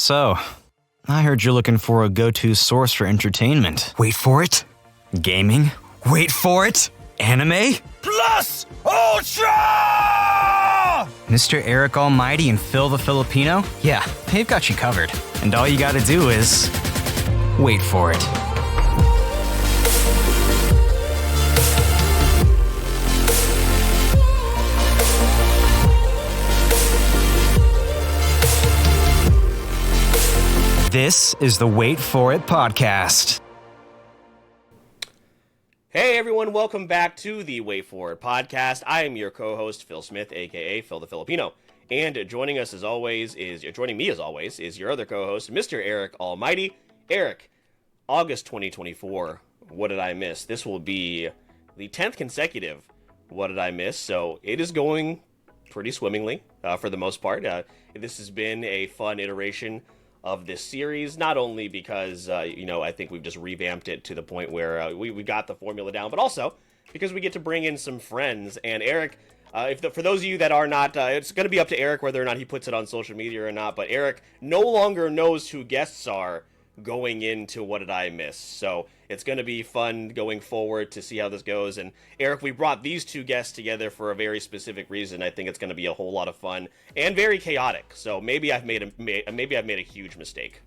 So, I heard you're looking for a go-to source for entertainment. Wait for it. Gaming? Wait for it. Anime? Plus Ultra! Mr. Eric Almighty and Phil the Filipino? Yeah, they've got you covered. And all you gotta do is... wait for it. This is the Wait For It podcast. Hey everyone, welcome back to the Wait For It podcast. I am your co-host, Phil Smith, aka Phil the Filipino. And joining me as always, is your other co-host, Mr. Eric Almighty. Eric, August 2024, what did I miss? This will be the 10th consecutive What Did I Miss? So it is going pretty swimmingly for the most part. This has been a fun iteration of this series, not only because, I think we've just revamped it to the point where we got the formula down, but also because we get to bring in some friends. And Eric, for those of you that are not, it's going to be up to Eric whether or not he puts it on social media or not, but Eric no longer knows who guests are going into What Did I Miss? So it's going to be fun going forward to see how this goes. And Eric, we brought these two guests together for a very specific reason. I think it's going to be a whole lot of fun and very chaotic. So maybe I've made a huge mistake.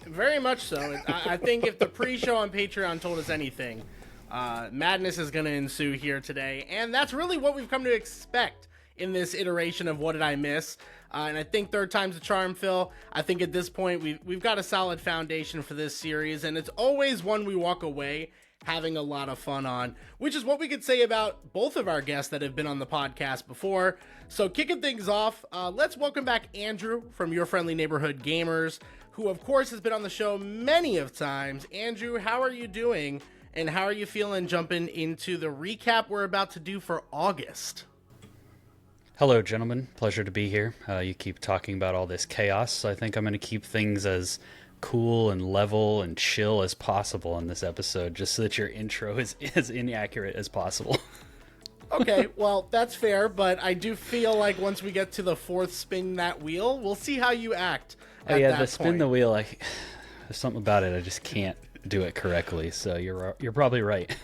Very much so. I think if the pre-show on Patreon told us anything, madness is going to ensue here today. And that's really what we've come to expect in this iteration of What Did I Miss? And I think third time's the charm, Phil. I think at this point we've got a solid foundation for this series, and it's always one we walk away having a lot of fun on, which is what we could say about both of our guests that have been on the podcast before. So kicking things off, let's welcome back Andrew from Your Friendly Neighborhood Gamers, who of course has been on the show many of times. Andrew, how are you doing, and how are you feeling jumping into the recap we're about to do for August? Hello, gentlemen. Pleasure to be here. You keep talking about all this chaos, so I think I'm going to keep things as cool and level and chill as possible in this episode, just so that your intro is as inaccurate as possible. Okay, well, that's fair, but I do feel like once we get to the fourth spin that wheel, we'll see how you act at that the spin point. the wheel, there's something about it, I just can't do it correctly, so you're probably right.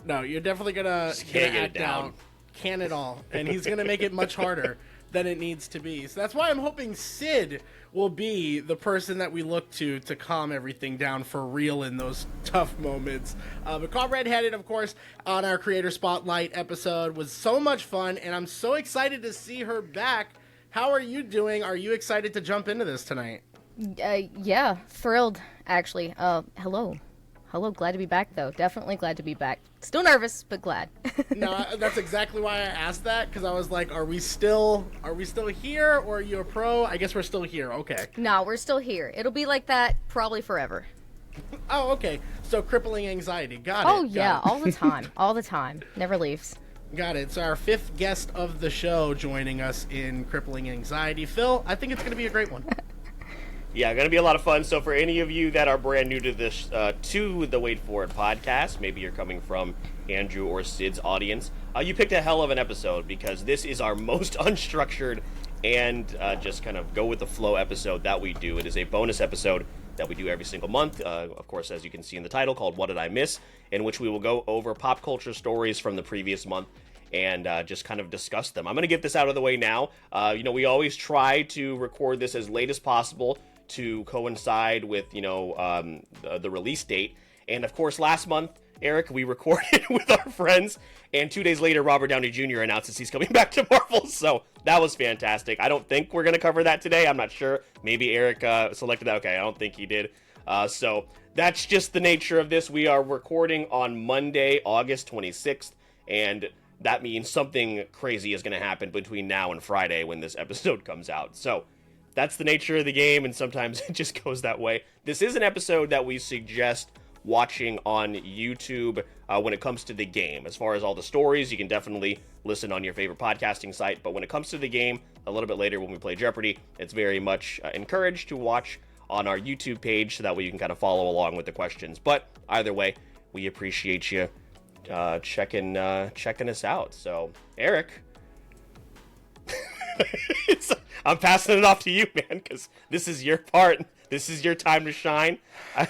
No, you're definitely gonna act out. Can it all, and he's gonna make it much harder than it needs to be. So that's why I'm hoping Sid will be the person that we look to calm everything down for real in those tough moments. But Caught Red-Handed, of course, on our Creator Spotlight episode was so much fun, and I'm so excited to see her back. How are you doing? Are you excited to jump into this tonight? Yeah, thrilled, actually. Hello, glad to be back, though. Definitely glad to be back. Still nervous, but glad. No, that's exactly why I asked that, because I was like, are we still here, or are you a pro? I guess we're still here, okay. No, we're still here. It'll be like that probably forever. Oh, okay. So crippling anxiety. Got it. Oh, yeah, all the time. All the time. Never leaves. Got it. So our fifth guest of the show joining us in crippling anxiety. Phil, I think it's going to be a great one. Yeah, going to be a lot of fun. So for any of you that are brand new to this, to the Wait For It podcast, maybe you're coming from Andrew or Sid's audience, you picked a hell of an episode, because this is our most unstructured and just kind of go with the flow episode that we do. It is a bonus episode that we do every single month, of course, as you can see in the title, called What Did I Miss?, in which we will go over pop culture stories from the previous month and just kind of discuss them. I'm going to get this out of the way now. We always try to record this as late as possible to coincide with, the release date. And of course, last month, Eric, we recorded with our friends, and 2 days later, Robert Downey Jr. announces he's coming back to Marvel, so that was fantastic. I don't think we're going to cover that today. I'm not sure. Maybe Eric selected that. Okay, I don't think he did. So that's just the nature of this. We are recording on Monday, August 26th, and that means something crazy is going to happen between now and Friday when this episode comes out. So that's the nature of the game, and sometimes it just goes that way. This is an episode that we suggest watching on YouTube when it comes to the game. As far as all the stories, you can definitely listen on your favorite podcasting site, but when it comes to the game, a little bit later when we play Jeopardy, it's very much encouraged to watch on our YouTube page, so that way you can kind of follow along with the questions. But either way, we appreciate you checking us out. So, Eric, I'm passing it off to you, man, because this is your part. This is your time to shine. I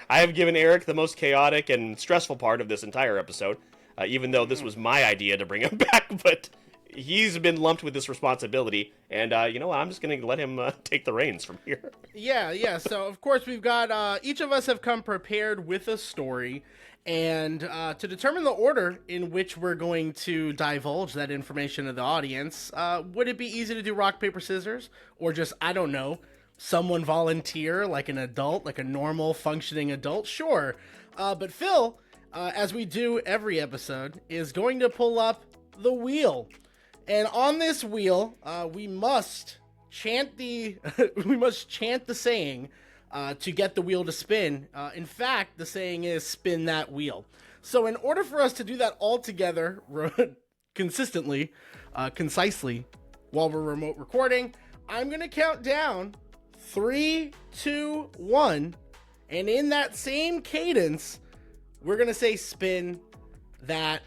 have given Eric the most chaotic and stressful part of this entire episode, even though this was my idea to bring him back, but he's been lumped with this responsibility, and you know what? I'm just going to let him take the reins from here. Yeah. So, of course, we've got, each of us have come prepared with a story, and to determine the order in which we're going to divulge that information to the audience, would it be easy to do rock, paper, scissors? Or just, I don't know, someone volunteer like an adult, like a normal functioning adult? Sure. But Phil, as we do every episode, is going to pull up the wheel. And on this wheel, we must chant the saying to get the wheel to spin. In fact, the saying is spin that wheel. So in order for us to do that all together consistently, concisely, while we're remote recording, I'm going to count down 3, 2, 1. And in that same cadence, we're going to say spin that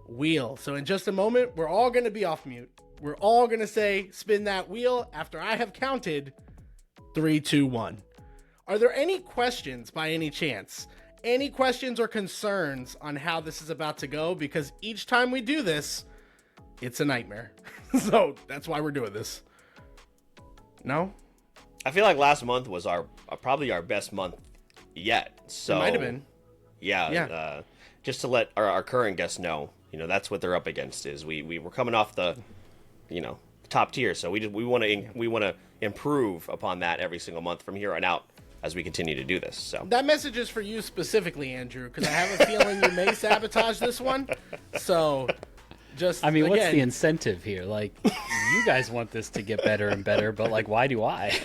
wheel. So in just a moment, we're all going to be off mute. We're all going to say spin that wheel after I have counted 3, 2, 1. Are there any questions by any chance? Any questions or concerns on how this is about to go? Because each time we do this, it's a nightmare. So that's why we're doing this. No? I feel like last month was probably our best month yet. So It might have been. Yeah. Just to let our current guests know, that's what they're up against. Is we were coming off the, top tier. So we want to improve upon that every single month from here on out as we continue to do this. So that message is for you specifically, Andrew, because I have a feeling you may sabotage this one. So just, I mean, what's the incentive here? Like, you guys want this to get better and better, but like, why do I?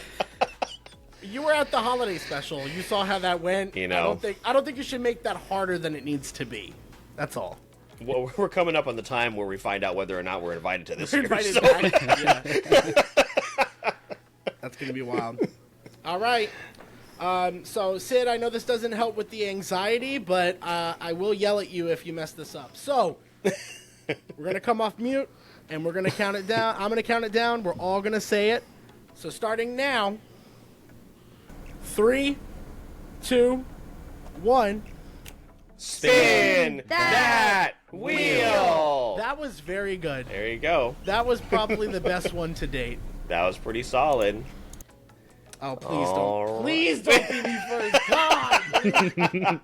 You were at the holiday special. You saw how that went. I don't think you should make that harder than it needs to be. That's all. Well, we're coming up on the time where we find out whether or not we're invited to this year. So. Yeah. That's going to be wild. All right. So, Sid, I know this doesn't help with the anxiety, but I will yell at you if you mess this up. So, we're going to come off mute, and we're going to count it down. I'm going to count it down. We're all going to say it. So, starting now, 3, 2, 1. Spin that wheel! That was very good. There you go. That was probably the best one to date. That was pretty solid. Oh, please don't. Please don't be me first. God!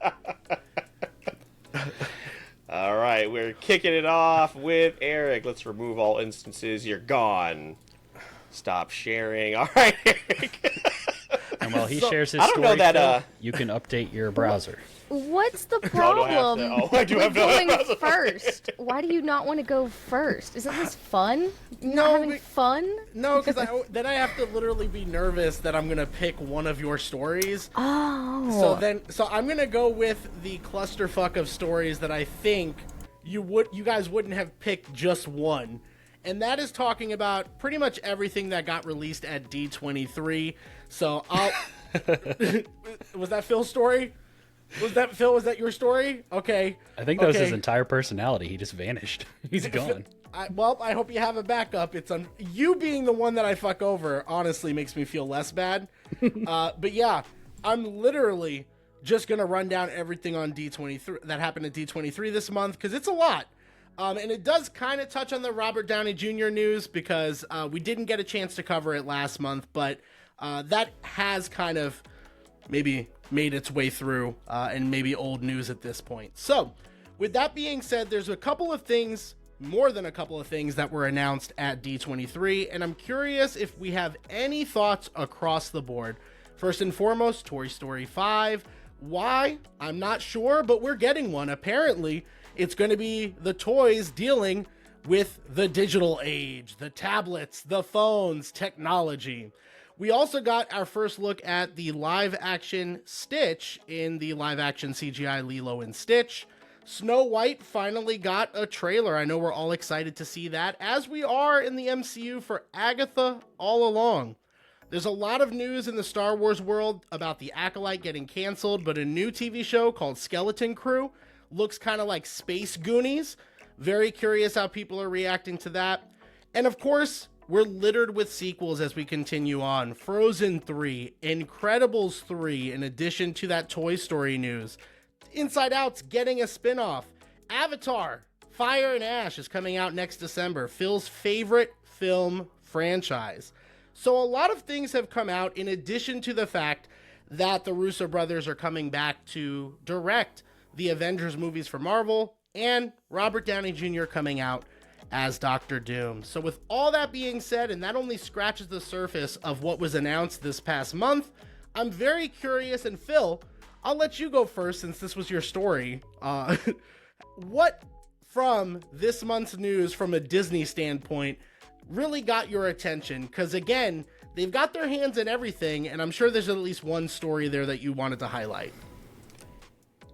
All right, we're kicking it off with Eric. Let's remove all instances. You're gone. Stop sharing. All right, Eric. And while he shares his I don't know story, that, Phil, you can update your browser. What's the problem I do have with going to. first? Why do you not want to go first? Isn't this fun? No, having fun? No, because then I have to literally be nervous that I'm gonna pick one of your stories. Oh. So I'm gonna go with the clusterfuck of stories that I think you guys wouldn't have picked just one. And that is talking about pretty much everything that got released at D23. So I'll was that Phil's story? Was that your story? Okay. I think that was his entire personality. He just vanished. He's gone. I hope you have a backup. You being the one that I fuck over honestly makes me feel less bad. But yeah, I'm literally just gonna run down everything on D23 that happened at D23 this month because it's a lot. And it does kind of touch on the Robert Downey Jr. news because we didn't get a chance to cover it last month, but that has kind of maybe made its way through and maybe old news at this point. So with that being said, there's a couple of things, more than a couple of things that were announced at D23, and I'm curious if we have any thoughts across the board. First and foremost, Toy Story 5. Why? I'm not sure, but we're getting one. Apparently, it's going to be the toys dealing with the digital age, the tablets, the phones, technology. We also got our first look at the live-action Stitch in the live-action CGI Lilo and Stitch. Snow White finally got a trailer. I know we're all excited to see that, as we are in the MCU for Agatha all along. There's a lot of news in the Star Wars world about the Acolyte getting canceled, but a new TV show called Skeleton Crew looks kind of like Space Goonies. Very curious how people are reacting to that. And of course, we're littered with sequels as we continue on. Frozen 3, Incredibles 3, in addition to that Toy Story news. Inside Out's getting a spin-off. Avatar, Fire and Ash is coming out next December. Phil's favorite film franchise. So a lot of things have come out in addition to the fact that the Russo brothers are coming back to direct the Avengers movies for Marvel, and Robert Downey Jr. coming out as Dr. Doom. So with all that being said, and that only scratches the surface of what was announced this past month, I'm very curious, and Phil, I'll let you go first since this was your story. What from this month's news from a Disney standpoint really got your attention? Because again, they've got their hands in everything, and I'm sure there's at least one story there that you wanted to highlight.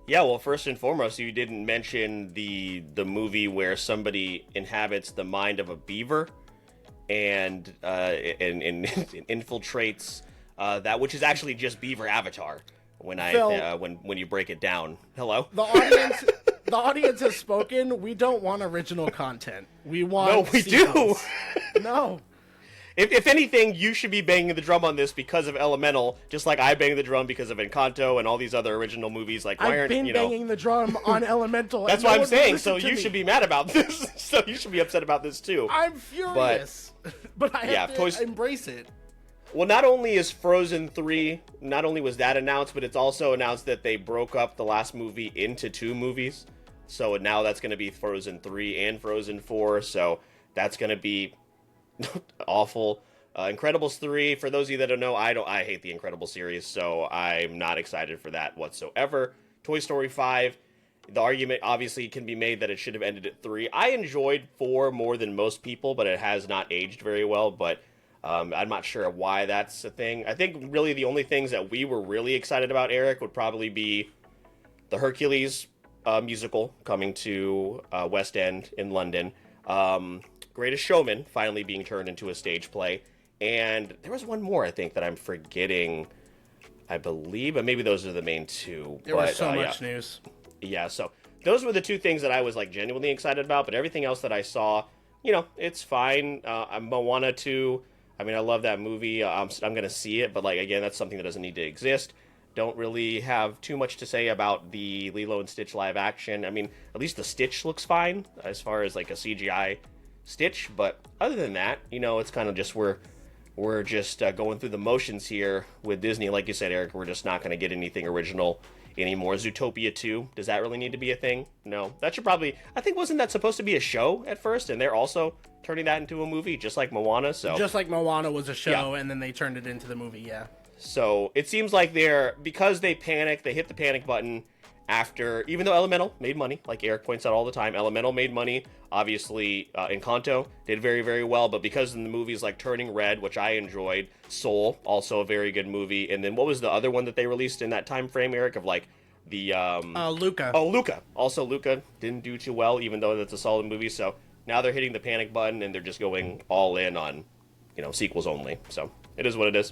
Yeah, well, first and foremost, you didn't mention the movie where somebody inhabits the mind of a beaver and infiltrates that, which is actually just Beaver Avatar. When you break it down, hello. The audience has spoken. We don't want original content. We want. No, we sequels. do. No. If anything, you should be banging the drum on this because of Elemental, just like I bang the drum because of Encanto and all these other original movies. Like, why I've been banging the drum on Elemental. That's what I'm saying. So you should be mad about this. So you should be upset about this too. I'm furious, but I have to embrace it. Well, not only is Frozen 3, not only was that announced, but it's also announced that they broke up the last movie into 2 movies. So now that's going to be Frozen 3 and Frozen 4. So that's going to be awful. Incredibles 3, for those of you that don't know, I hate the Incredibles series, so I'm not excited for that whatsoever. Toy Story 5, the argument obviously can be made that it should have ended at 3. I enjoyed 4 more than most people, but it has not aged very well, but I'm not sure why that's a thing. I think really the only things that we were really excited about, Eric, would probably be the Hercules musical coming to West End in London. Greatest Showman finally being turned into a stage play. And there was one more, I think, that I'm forgetting, I believe, but maybe those are the main 2. There was so much news. Yeah, so those were the 2 things that I was like genuinely excited about, but everything else that I saw, it's fine. Moana 2, I mean, I love that movie. I'm going to see it, but like, again, that's something that doesn't need to exist. Don't really have too much to say about the Lilo and Stitch live action. I mean, at least the Stitch looks fine as far as like a CGI Stitch, but other than that, it's kind of just we're just going through the motions here with Disney. Like you said, Eric, we're just not going to get anything original anymore. Zootopia 2, does that really need to be a thing? No. That should probably, I think, wasn't that supposed to be a show at first, and they're also turning that into a movie, just like Moana. So just like Moana was a show, and then they turned it into the movie. Yeah. So it seems like because they panicked, they hit the panic button after, even though Elemental made money, like Eric points out all the time, Elemental made money. Obviously, Encanto did very, very well, but because in the movies like Turning Red, which I enjoyed, Soul, also a very good movie, and then what was the other one that they released in that time frame, Eric, of like the Luca. Oh, Luca. Also, Luca didn't do too well, even though that's a solid movie. So now they're hitting the panic button and they're just going all in on, sequels only. So it is what it is.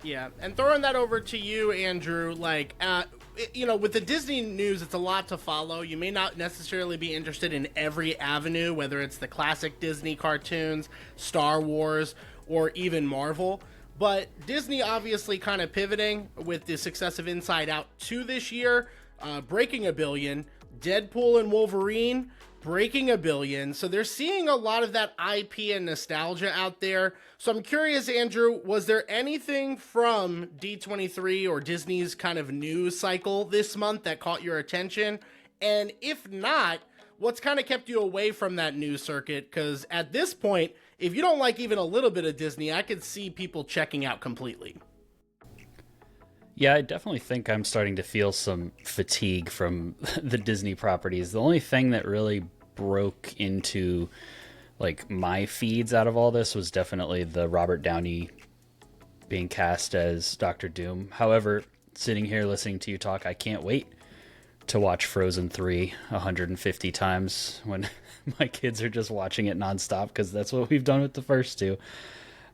Yeah, and throwing that over to you, Andrew, like, with the Disney news, it's a lot to follow. You may not necessarily be interested in every avenue, whether it's the classic Disney cartoons, Star Wars, or even Marvel. But Disney obviously kind of pivoting with the success of Inside Out 2 this year, breaking $1 billion, Deadpool and Wolverine breaking $1 billion. So they're seeing a lot of that IP and nostalgia out there. So I'm curious, Andrew, was there anything from D23 or Disney's kind of news cycle this month that caught your attention? And if not, what's kind of kept you away from that news circuit? Because at this point, if you don't like even a little bit of Disney, I could see people checking out completely. Yeah, I definitely think I'm starting to feel some fatigue from the Disney properties. The only thing that really broke into like my feeds out of all this was definitely the Robert Downey being cast as Dr. Doom. However, sitting here listening to you talk, I can't wait to watch Frozen 3 150 times when my kids are just watching it nonstop, because that's what we've done with the first 2.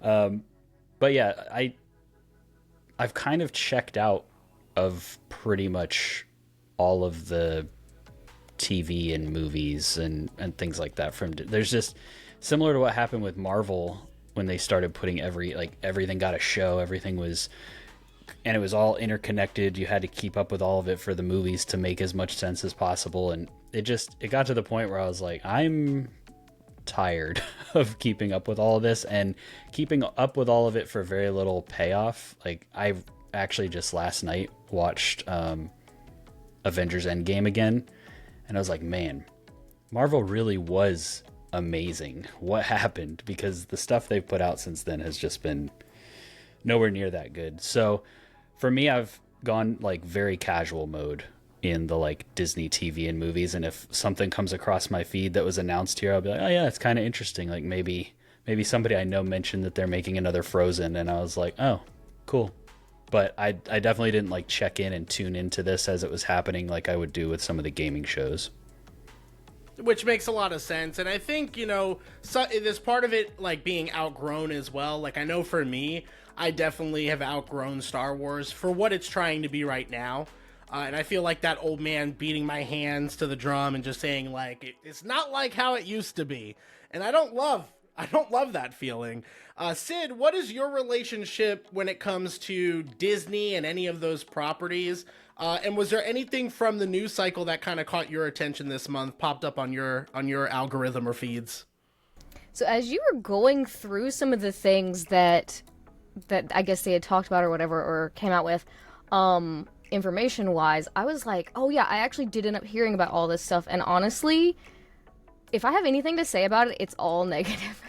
But yeah, I've kind of checked out of pretty much all of the TV and movies and things like that. There's just, similar to what happened with Marvel when they started putting everything got a show, everything was, and it was all interconnected. You had to keep up with all of it for the movies to make as much sense as possible. And it got to the point where I was like, I'm tired of keeping up with all of this and keeping up with all of it for very little payoff. Like, I actually just last night watched Avengers Endgame again, and I was like, man, Marvel really was amazing. What happened? Because the stuff they've put out since then has just been nowhere near that good. So for me, I've gone like very casual mode in the like Disney TV and movies, and if something comes across my feed that was announced here, I'll be like, oh yeah, it's kind of interesting. Like maybe somebody I know mentioned that they're making another Frozen, and I was like, oh, cool. But I definitely didn't like check in and tune into this as it was happening like I would do with some of the gaming shows. Which makes a lot of sense. And I think, there's part of it like being outgrown as well. Like, I know for me, I definitely have outgrown Star Wars for what it's trying to be right now. And I feel like that old man beating my hands to the drum and just saying like, it's not like how it used to be. And I don't love that feeling. Sid, what is your relationship when it comes to Disney and any of those properties? And was there anything from the news cycle that kind of caught your attention this month, popped up on your algorithm or feeds? So as you were going through some of the things that I guess they had talked about or whatever, or came out with, information-wise, I was like, oh yeah, I actually did end up hearing about all this stuff. And honestly, if I have anything to say about it, it's all negative.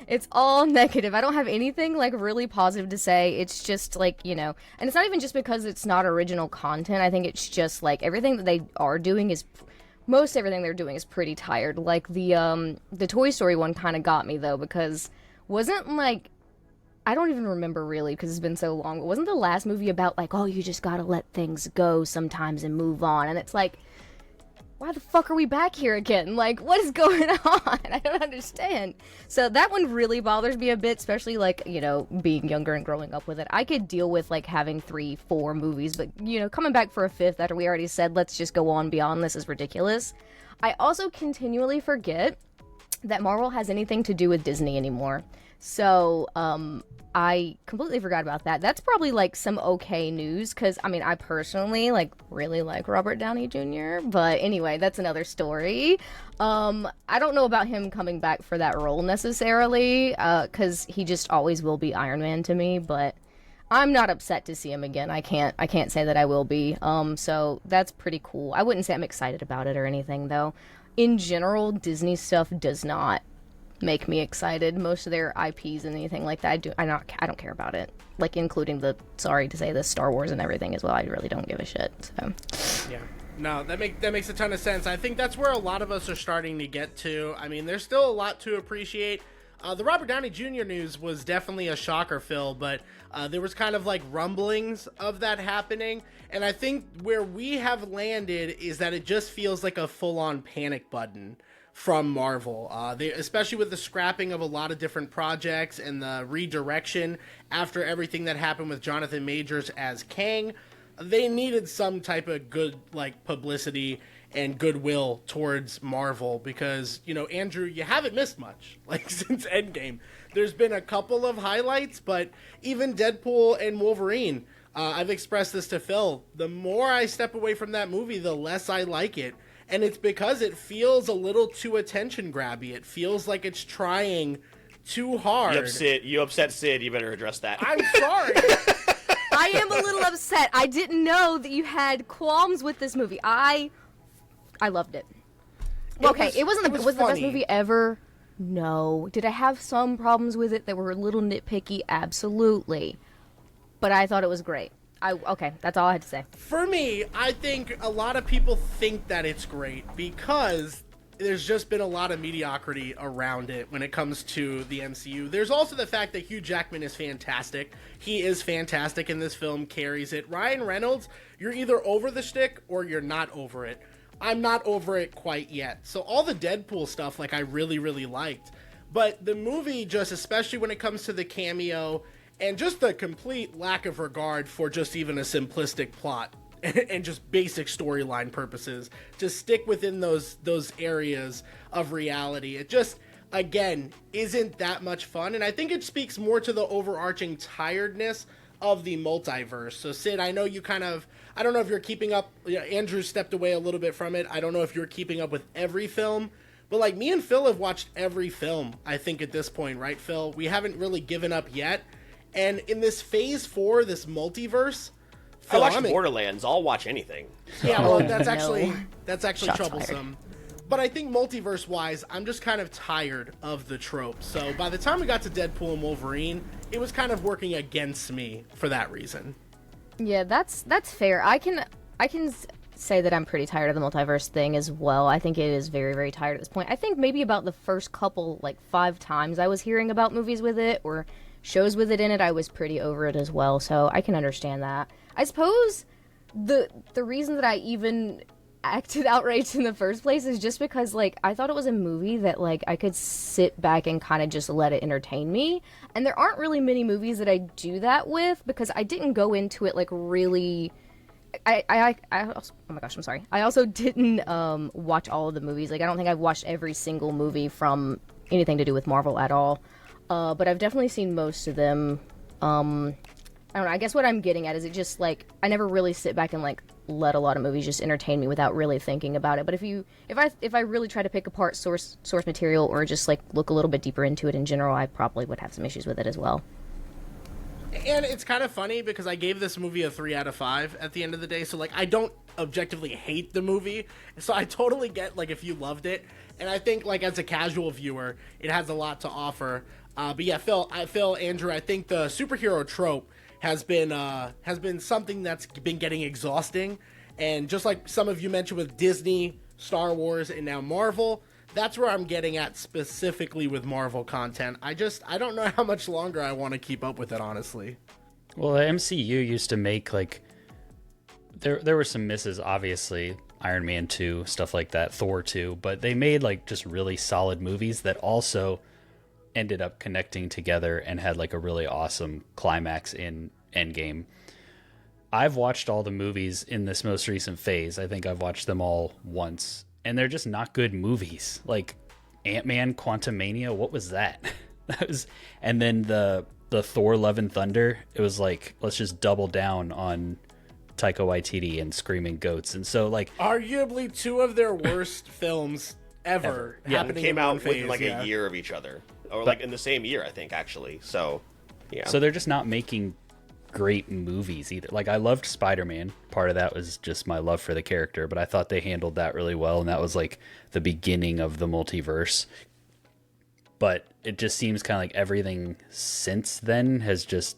It's all negative. I don't have anything like really positive to say. It's just like, and it's not even just because it's not original content. I think it's just like everything that they are doing most everything they're doing is pretty tired. Like the Toy Story one kind of got me though, because wasn't like, I don't even remember really because it's been so long, but wasn't the last movie about like, oh, you just gotta let things go sometimes and move on? And it's like, why the fuck are we back here again? Like, what is going on? I don't understand. So that one really bothers me a bit, especially like, being younger and growing up with it. I could deal with like having 3-4 movies, but coming back for a 5th after we already said, let's just go on beyond this is ridiculous. I also continually forget that Marvel has anything to do with Disney anymore. So, I completely forgot about that. That's probably like some okay news because I personally like really like Robert Downey Jr. But anyway, that's another story. I don't know about him coming back for that role necessarily because he just always will be Iron Man to me. But I'm not upset to see him again. I can't say that I will be. So that's pretty cool. I wouldn't say I'm excited about it or anything though. In general, Disney stuff does not make me excited. Most of their IPs and anything like that, I don't care about it. Like including the Star Wars and everything as well. I really don't give a shit. So yeah, no, that makes a ton of sense. I think that's where a lot of us are starting to get to. There's still a lot to appreciate. The Robert Downey Jr. news was definitely a shocker, Phil, but there was kind of like rumblings of that happening. And I think where we have landed is that it just feels like a full-on panic button from Marvel, especially with the scrapping of a lot of different projects and the redirection after everything that happened with Jonathan Majors as Kang. They needed some type of good like publicity and goodwill towards Marvel because, Andrew, you haven't missed much like since Endgame. There's been a couple of highlights, but even Deadpool and Wolverine, I've expressed this to Phil, the more I step away from that movie, the less I like it. And it's because it feels a little too attention grabby. It feels like it's trying too hard. You upset Sid. You better address that. I'm sorry. I am a little upset. I didn't know that you had qualms with this movie. I loved it. It wasn't the best movie ever. No. Did I have some problems with it that were a little nitpicky? Absolutely. But I thought it was great. That's all I had to say. For me, I think a lot of people think that it's great because there's just been a lot of mediocrity around it when it comes to the MCU. There's also the fact that Hugh Jackman is fantastic. He is fantastic in this film, carries it. Ryan Reynolds, you're either over the shtick or you're not over it. I'm not over it quite yet. So all the Deadpool stuff, I really, really liked. But the movie, just especially when it comes to the cameo and just the complete lack of regard for just even a simplistic plot and just basic storyline purposes, to stick within those areas of reality. again, isn't that much fun. And I think it speaks more to the overarching tiredness of the multiverse. So Sid, I know you I don't know if you're keeping up, Andrew stepped away a little bit from it. I don't know if you're keeping up with every film, but like me and Phil have watched every film, I think, at this point, right, Phil? We haven't really given up yet. And in this phase 4, this multiverse, Phil, I watched Borderlands. I'll watch anything. Yeah, well, that's actually Shots troublesome. But I think multiverse-wise, I'm just kind of tired of the trope. So by the time we got to Deadpool and Wolverine, it was kind of working against me for that reason. Yeah, that's fair. I can say that I'm pretty tired of the multiverse thing as well. I think it is very, very tired at this point. I think maybe about the first couple, 5 times I was hearing about movies with it or shows with it in it, I was pretty over it as well. So I can understand that. I suppose the reason that I even acted outraged in the first place is just because I thought it was a movie that I could sit back and kind of just let it entertain me, and there aren't really many movies that I do that with because I didn't go into it really. I also, oh my gosh, I'm sorry. I also didn't watch all of the movies. I don't think I've watched every single movie from anything to do with Marvel at all, but I've definitely seen most of them. I don't know. I guess what I'm getting at is it just I never really sit back and let a lot of movies just entertain me without really thinking about it. But if I really try to pick apart source material or just look a little bit deeper into it in general, I probably would have some issues with it as well. And it's kind of funny because I gave this movie a 3 out of 5 at the end of the day. So I don't objectively hate the movie. So I totally get if you loved it. And I think as a casual viewer, it has a lot to offer. But yeah, Phil, Andrew, I think the superhero trope has been something that's been getting exhausting, and just like some of you mentioned with Disney, Star Wars, and now Marvel, that's where I'm getting at specifically with Marvel content. I don't know how much longer I want to keep up with it, honestly. Well, the MCU used to make there were some misses, obviously, Iron Man 2, stuff like that, Thor 2, but they made just really solid movies that also ended up connecting together and had a really awesome climax in Endgame. I've watched all the movies in this most recent phase. I think I've watched them all once, and they're just not good movies. Ant-Man Quantumania, what was that? And then the Thor Love and Thunder, it was let's just double down on Taika Waititi and Screaming Goats. And so arguably 2 of their worst films ever. Yeah, happening came in out one phase, within a year of each other. Or in the same year, I think, actually. So, yeah. So they're just not making great movies either. I loved Spider-Man. Part of that was just my love for the character, but I thought they handled that really well, and that was the beginning of the multiverse. But it just seems kind of everything since then has just...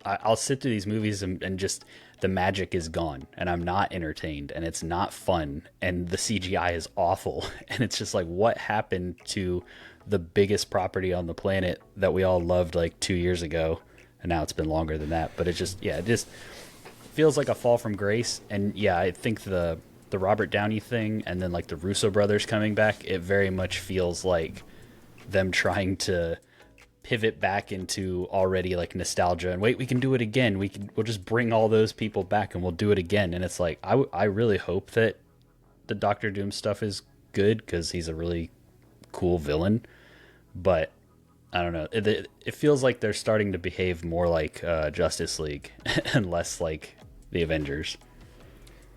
I'll sit through these movies and just... the magic is gone, and I'm not entertained, and it's not fun, and the CGI is awful, and it's just what happened to the biggest property on the planet that we all loved 2 years ago, and now it's been longer than that. But it just feels like a fall from grace. And yeah, I think the Robert Downey thing, and then the Russo brothers coming back, it very much feels like them trying to pivot back into already nostalgia and wait, we can do it again, we'll just bring all those people back and we'll do it again. And it's I really hope that the Doctor Doom stuff is good because he's a really cool villain, but I don't know, it feels like they're starting to behave more like Justice League and less like the Avengers.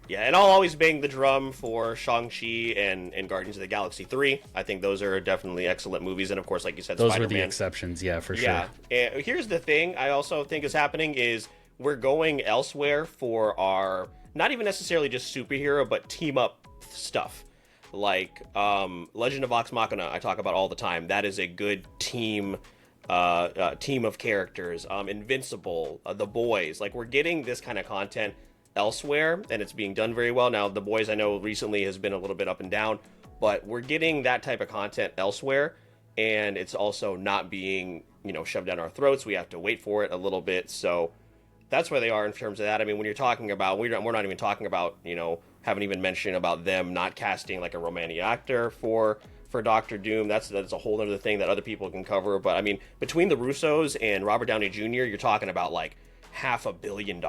Yeah, and I'll always bang the drum for Shang-Chi and Guardians of the Galaxy 3. I think those are definitely excellent movies, and of course, like you said, those Spider-Man. were the exceptions, yeah, for sure. Yeah, and here's the thing I also think is happening is we're going elsewhere for our, not even necessarily just superhero, but team-up stuff. Legend of Vox Machina, I talk about all the time. That is a good team of characters. Invincible, The Boys. We're getting this kind of content elsewhere, and it's being done very well. Now, The Boys, I know recently has been a little bit up and down, but we're getting that type of content elsewhere, and it's also not being, shoved down our throats. We have to wait for it a little bit, so that's where they are in terms of that. I mean, when you're talking about, we're not even talking about, haven't even mentioned about them not casting a romantic actor for Doctor Doom. That's a whole other thing that other people can cover, but I mean, between the Russos and Robert Downey Jr., you're talking about $500 million.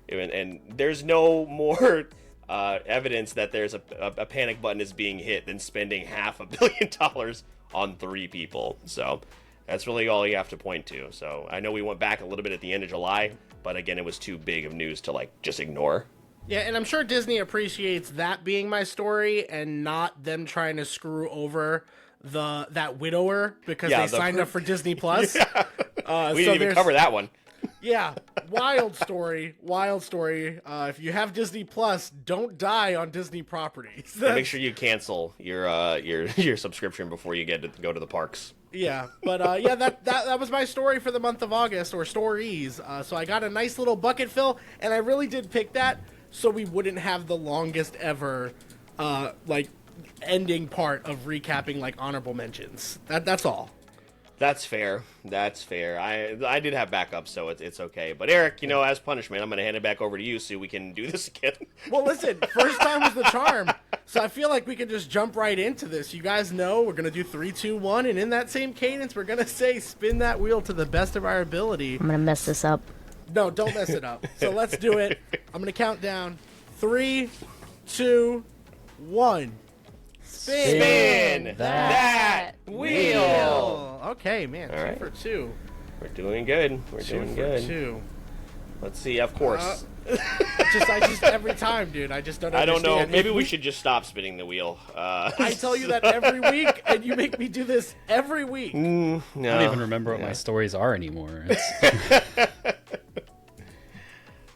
And there's no more evidence that there's a panic button is being hit than spending $500 million on 3 people. So that's really all you have to point to. So I know we went back a little bit at the end of July, but again, it was too big of news to like just ignore. Yeah, and I'm sure Disney appreciates that being my story and not them trying to screw over that widower because they signed up for Disney Plus. Yeah. We didn't even cover that one. Yeah, wild story. If you have Disney Plus, don't die on Disney properties. Yeah, make sure you cancel your subscription before you get to go to the parks. Yeah, but yeah, that was my story for the month of August, or stories. So I got a nice little bucket fill, and I really did pick that so we wouldn't have the longest ever like ending part of recapping like honorable mentions. That's all. That's fair. I did have backups, so it's okay. But Eric, as punishment, I'm going to hand it back over to you so we can do this again. Well, listen, first time was the charm. So I feel like we can just jump right into this. You guys know we're going to do 3, 2, 1, and in that same cadence, we're going to say spin that wheel to the best of our ability. I'm going to mess this up. No, don't mess it up. So let's do it. I'm going to count down. 3, 2, 1. Spin that wheel. Okay, man. All 2 right. for 2. We're doing good. 2 for 2. Let's see. Of course. I just every time, dude. I just don't I understand. don't know. Maybe we should just stop spinning the wheel. I tell you that every week, and you make me do this every week. No. I don't even remember what my stories are anymore.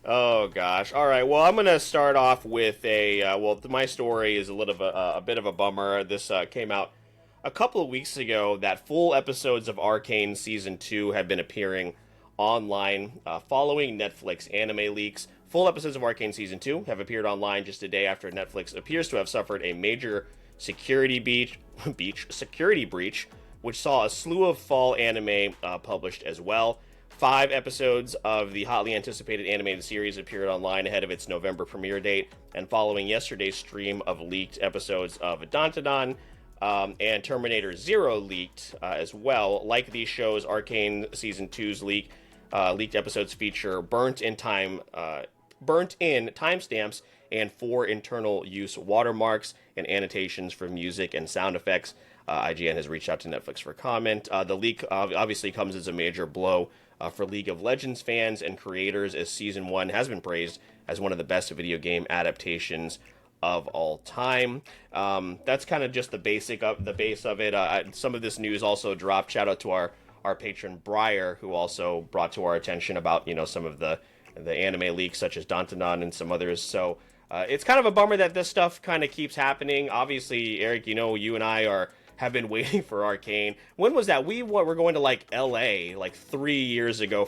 Oh gosh. All right. Well, I'm gonna start off with my story is a bit of a bummer. This came out a couple of weeks ago that full episodes of Arcane Season 2 have been appearing online following Netflix anime leaks. Full episodes of Arcane Season 2 have appeared online just a day after Netflix appears to have suffered a major security breach, which saw a slew of fall anime published as well. 5 episodes of the hotly anticipated animated series appeared online ahead of its November premiere date, and following yesterday's stream of leaked episodes of Dandadan and Terminator Zero leaked as well. Like these shows, Arcane Season 2's leaked episodes feature burnt-in timestamps and 4 internal use watermarks and annotations for music and sound effects. IGN has reached out to Netflix for comment. The leak obviously comes as a major blow for League of Legends fans and creators, as Season 1 has been praised as one of the best video game adaptations of all time. That's kind of just the base of it. Some of this news also dropped. Shout out to our patron Briar, who also brought to our attention about some of the anime leaks such as Dandadan and some others. So it's kind of a bummer that this stuff kind of keeps happening. Obviously, Eric, you and I have been waiting for Arcane. When was that? We were going to like LA like 4 years ago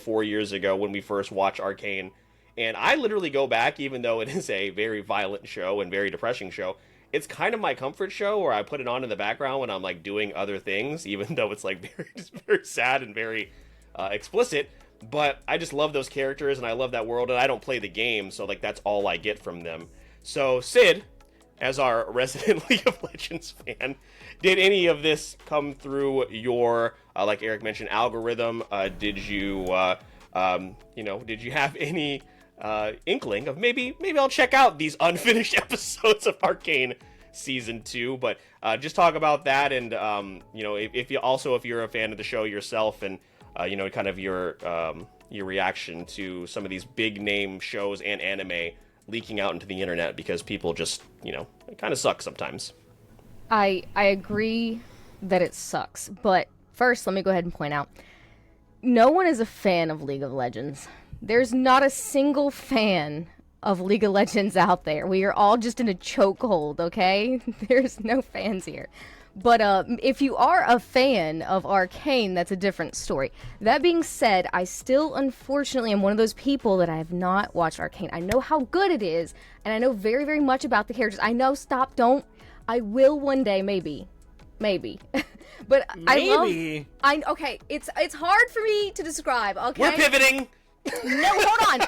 when we first watched Arcane. And I literally go back, even though it is a very violent show and very depressing show, it's kind of my comfort show where I put it on in the background when I'm like doing other things, even though it's like very sad and very explicit. But I just love those characters and I love that world, and I don't play the game, so like that's all I get from them. So Sid, as our resident League of Legends fan, did any of this come through your, like Eric mentioned, algorithm? Did you have any inkling of maybe I'll check out these unfinished episodes of Arcane Season 2? But just talk about that, and if you're a fan of the show yourself, and kind of your reaction to some of these big name shows and anime leaking out into the internet, because people just, it kind of sucks sometimes. I agree that it sucks, but first let me go ahead and point out, no one is a fan of League of Legends. There's not a single fan of League of Legends out there. We are all just in a chokehold, okay? There's no fans here. But if you are a fan of Arcane, that's a different story. That being said, I still, unfortunately, am one of those people that I have not watched Arcane. I know how good it is, and I know very, very much about the characters. I know, I will one day, maybe. But maybe. Okay, it's hard for me to describe, okay? We're pivoting! No, hold on!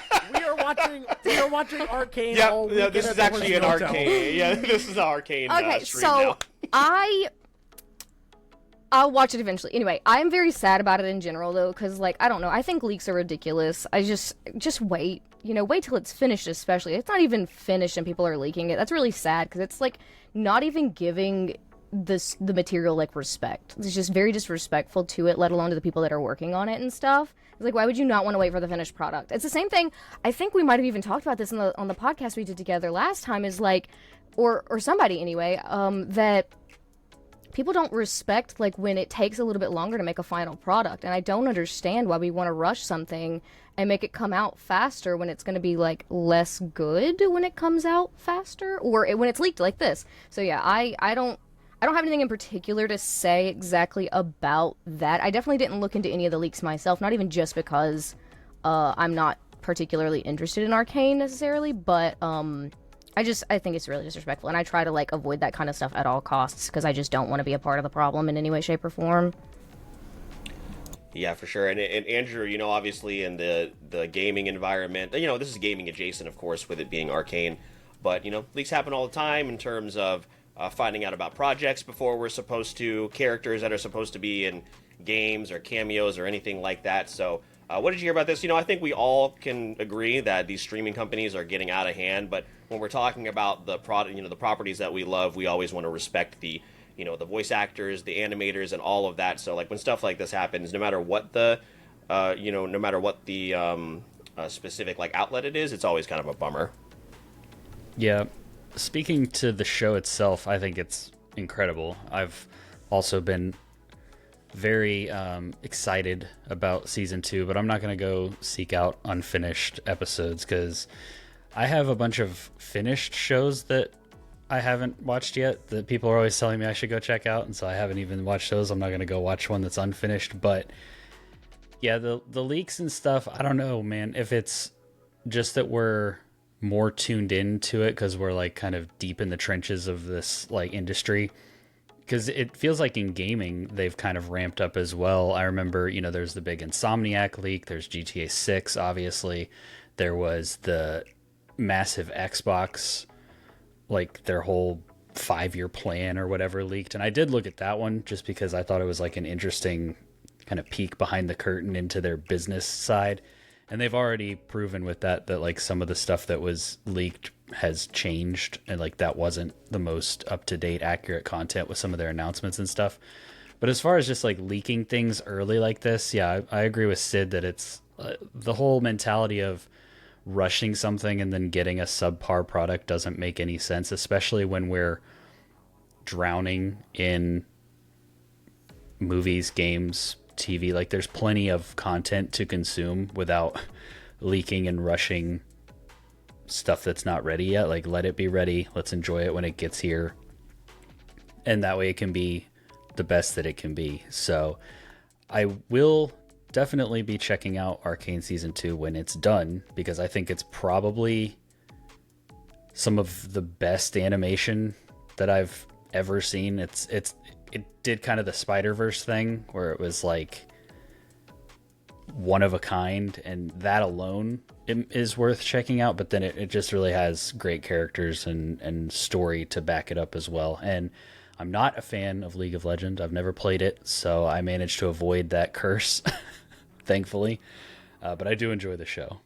We are watching Arcane. Yeah, this is actually an Arcane. Yeah, this is an Arcane okay, stream so now. I'll watch it eventually. Anyway, I'm very sad about it in general, though, because, I don't know, I think leaks are ridiculous. I just wait. Wait till it's finished, especially. It's not even finished and people are leaking it. That's really sad, because it's, not even giving the material like respect. It's just very disrespectful to it, let alone to the people that are working on it and stuff. It's like, why would you not want to wait for the finished product? It's the same thing. I think we might have even talked about this on the podcast we did together last time. Is like, or somebody anyway, that people don't respect like when it takes a little bit longer to make a final product, and I don't understand why we want to rush something and make it come out faster when it's going to be like less good when it comes out faster, or when it's leaked like this. So yeah, I don't have anything in particular to say exactly about that. I definitely didn't look into any of the leaks myself, not even just because I'm not particularly interested in Arcane necessarily, but I think it's really disrespectful, and I try to like avoid that kind of stuff at all costs because I just don't want to be a part of the problem in any way, shape, or form. Yeah, for sure. And Andrew, you know, obviously in the gaming environment, you know, this is gaming adjacent, of course, with it being Arcane, but, you know, leaks happen all the time in terms of finding out about projects before we're supposed to, characters that are supposed to be in games or cameos or anything like that. So what did you hear about this? You know, I think we all can agree that these streaming companies are getting out of hand, but when we're talking about the product, you know, the properties that we love, we always want to respect the, you know, the voice actors, the animators, and all of that. So like when stuff like this happens, no matter what the, specific like outlet it is, it's always kind of a bummer. Yeah. Speaking to the show itself, I think it's incredible. I've also been very excited about season 2, but I'm not going to go seek out unfinished episodes because I have a bunch of finished shows that I haven't watched yet that people are always telling me I should go check out, and so I haven't even watched those. I'm not going to go watch one that's unfinished, but yeah, the leaks and stuff, I don't know, man, if it's just that we're more tuned into it because we're like kind of deep in the trenches of this like industry, because it feels like in gaming they've kind of ramped up as well. I remember, you know, there's the big Insomniac leak, there's GTA 6 obviously, there was the massive Xbox, like their whole 5-year plan or whatever leaked, and I did look at that one just because I thought it was like an interesting kind of peek behind the curtain into their business side. And they've already proven with that like some of the stuff that was leaked has changed, and like that wasn't the most up-to-date accurate content with some of their announcements and stuff. But as far as just like leaking things early like this, yeah, I agree with Sid that it's the whole mentality of rushing something and then getting a subpar product doesn't make any sense, especially when we're drowning in movies, games, TV. Like there's plenty of content to consume without leaking and rushing stuff that's not ready yet. Like let it be ready, let's enjoy it when it gets here, and that way it can be the best that it can be. So I will definitely be checking out Arcane Season 2 when it's done, because I think it's probably some of the best animation that I've ever seen. It did kind of the Spider-Verse thing where it was like one of a kind, and that alone is worth checking out, but then it just really has great characters and story to back it up as well. And I'm not a fan of League of Legends. I've never played it, so I managed to avoid that curse, thankfully. But I do enjoy the show.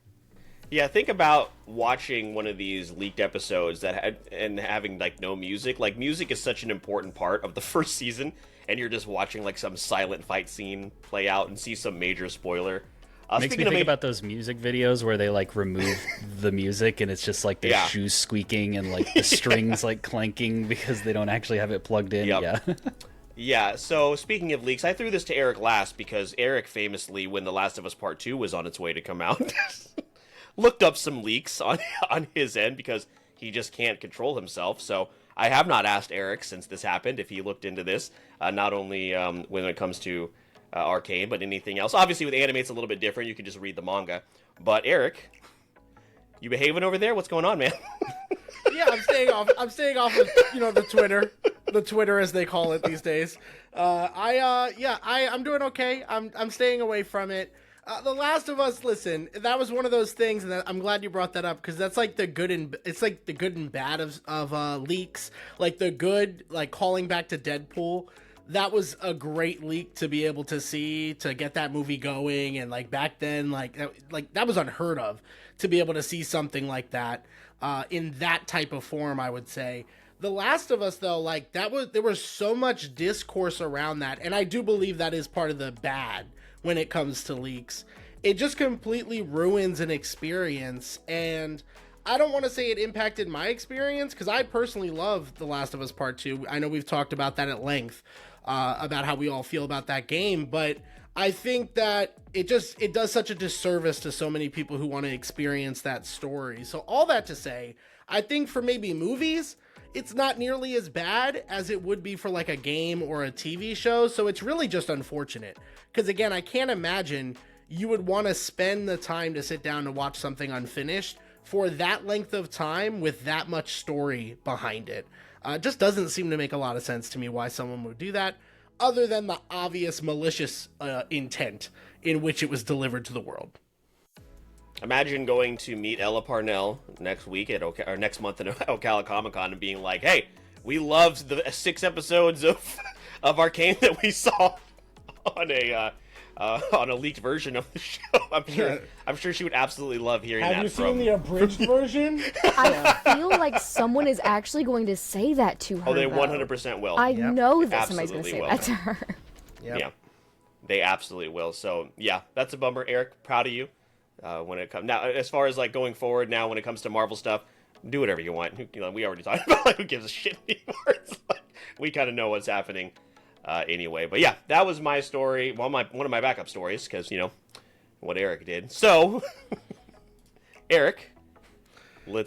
Yeah, think about watching one of these leaked episodes and having like no music. Like music is such an important part of the first season, and you're just watching like some silent fight scene play out and see some major spoiler. Makes me think about those music videos where they like remove the music and it's just like their shoes squeaking and like the strings like clanking because they don't actually have it plugged in. Yep. Yeah. Yeah, so speaking of leaks, I threw this to Eric last because Eric famously, when The Last of Us Part 2 was on its way to come out, looked up some leaks on his end because he just can't control himself. So I have not asked Eric since this happened if he looked into this, not only when it comes to Arcane, but anything else. Obviously, with anime, it's a little bit different. You can just read the manga. But Eric, you behaving over there? What's going on, man? Yeah, I'm staying off of the Twitter as they call it these days. I'm doing okay. I'm staying away from it. The Last of Us, listen, that was one of those things, and I'm glad you brought that up because that's like the good and bad of leaks. Like the good, like calling back to Deadpool. That was a great leak to be able to see, to get that movie going, and like back then, like that was unheard of to be able to see something like that in that type of form, I would say. The Last of Us, though, like there was so much discourse around that, and I do believe that is part of the bad when it comes to leaks. It just completely ruins an experience, and I don't want to say it impacted my experience, because I personally love The Last of Us Part 2. I know we've talked about that at length, about how we all feel about that game, but I think that it does such a disservice to so many people who want to experience that story. So all that to say, I think for maybe movies, it's not nearly as bad as it would be for like a game or a TV show. So it's really just unfortunate. Because again, I can't imagine you would want to spend the time to sit down and watch something unfinished for that length of time with that much story behind it. It just doesn't seem to make a lot of sense to me why someone would do that, other than the obvious malicious intent in which it was delivered to the world. Imagine going to meet Ella Parnell next week or next month at Ocala Comic-Con and being like, "Hey, we loved the 6 episodes of Arcane that we saw on a leaked version of the show." I'm sure she would absolutely love hearing that. Have you seen the abridged version? I feel like someone is actually going to say that to her. Oh, they though. 100% will. I know that somebody's going to say Absolutely will. that to her. Yep. Yeah, they absolutely will. So yeah, that's a bummer. Eric, proud of you. When it comes now, as far as like going forward now, when it comes to Marvel stuff, do whatever you want. We already talked about like who gives a shit anymore. It's like, we kind of know what's happening anyway. But yeah, that was my story. Well, one of my backup stories, because what Eric did. So Eric, we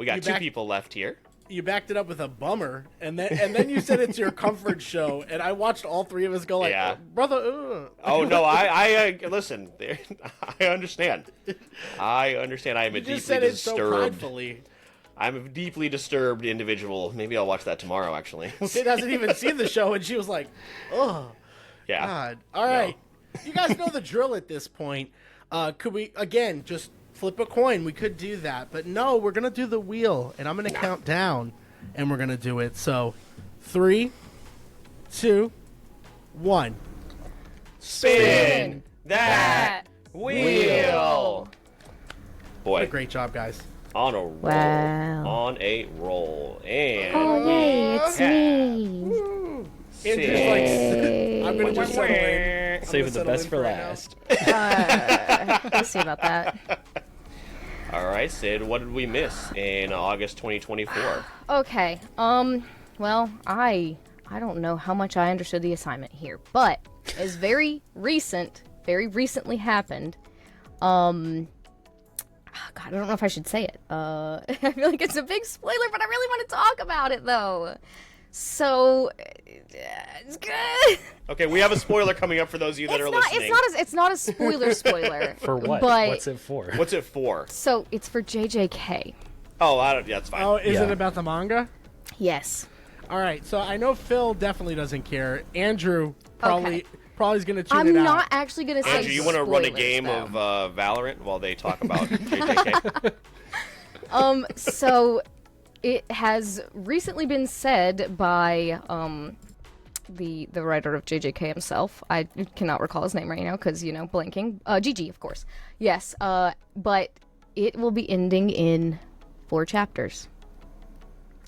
got 2 people left here. You backed it up with a bummer, and then you said it's your comfort show, and I watched all 3 of us go like, Yeah. brother. Oh no, I listen. I understand. I am a You deeply just said it so disturbed. pridefully. I'm a deeply disturbed individual. Maybe I'll watch that tomorrow. Actually. Sid hasn't even seen the show, and she was like, "Oh Yeah. God!" All right, you guys know the drill at this point. Could we again just flip a coin? We could do that, but no, we're gonna do the wheel, and I'm gonna count down, and we're gonna do it. So, 3, 2, 1. Spin that wheel. What a Boy, great job, guys. on a roll. Wow. On a roll. And Oh, yay, it's me. Andrew's like, I'm gonna just settle in. Saving the settle best in for right now. last. We'll see about that. all right, Sid, what did we miss in August 2024? Okay. Well, I don't know how much I understood the assignment here, but it's very recently happened. God, I don't know if I should say it. I feel like it's a big spoiler, but I really want to talk about it though. So, it's good. Okay, we have a spoiler coming up for those of you that are listening. It's not a spoiler. For what? But, What's it for? What's it for? So it's for JJK. Oh, yeah, that's fine. Oh, is Yeah. it about the manga? Yes. All right, so I know Phil definitely doesn't care. Andrew probably Okay. is going to tune I'm it not out. actually gonna say. Andrew, you want to run a spoilers, game though. of Valorant while they talk about JJK? So it has recently been said by the writer of JJK himself. I cannot recall his name right now because blanking. GG, of course. Yes. But it will be ending in 4 chapters.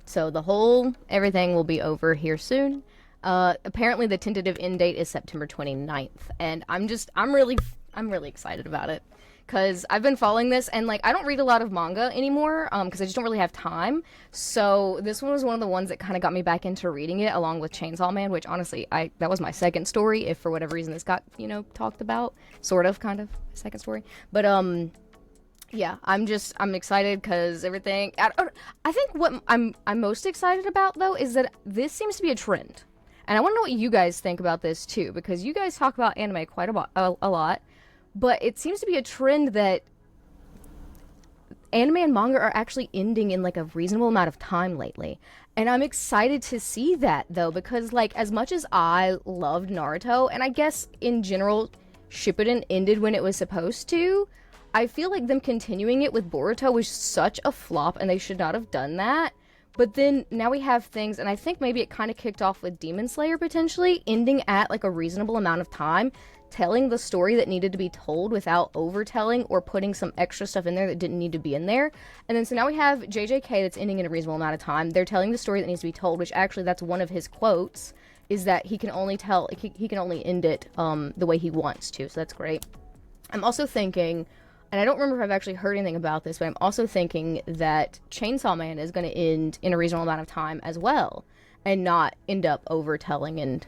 So everything will be over here soon. Apparently the tentative end date is September 29th, and I'm really excited about it. Because I've been following this, and I don't read a lot of manga anymore, because I just don't really have time. So this one was one of the ones that kind of got me back into reading it, along with Chainsaw Man, which honestly, that was my second story. If for whatever reason this got talked about, kind of second story. But yeah, I'm excited because everything. I think what I'm most excited about though is that this seems to be a trend, and I want to know what you guys think about this too, because you guys talk about anime quite a lot. But it seems to be a trend that anime and manga are actually ending in a reasonable amount of time lately. And I'm excited to see that though, because as much as I loved Naruto, and I guess in general Shippuden ended when it was supposed to, I feel like them continuing it with Boruto was such a flop and they should not have done that. But then now we have things, and I think maybe it kind of kicked off with Demon Slayer potentially ending at a reasonable amount of time telling the story that needed to be told without overtelling or putting some extra stuff in there that didn't need to be in there. And then so now we have JJK that's ending in a reasonable amount of time. They're telling the story that needs to be told, which actually that's one of his quotes, is that he can only end it the way he wants to. So that's great. I'm also thinking, and I don't remember if I've actually heard anything about this, but I'm also thinking that Chainsaw Man is going to end in a reasonable amount of time as well, and not end up overtelling and,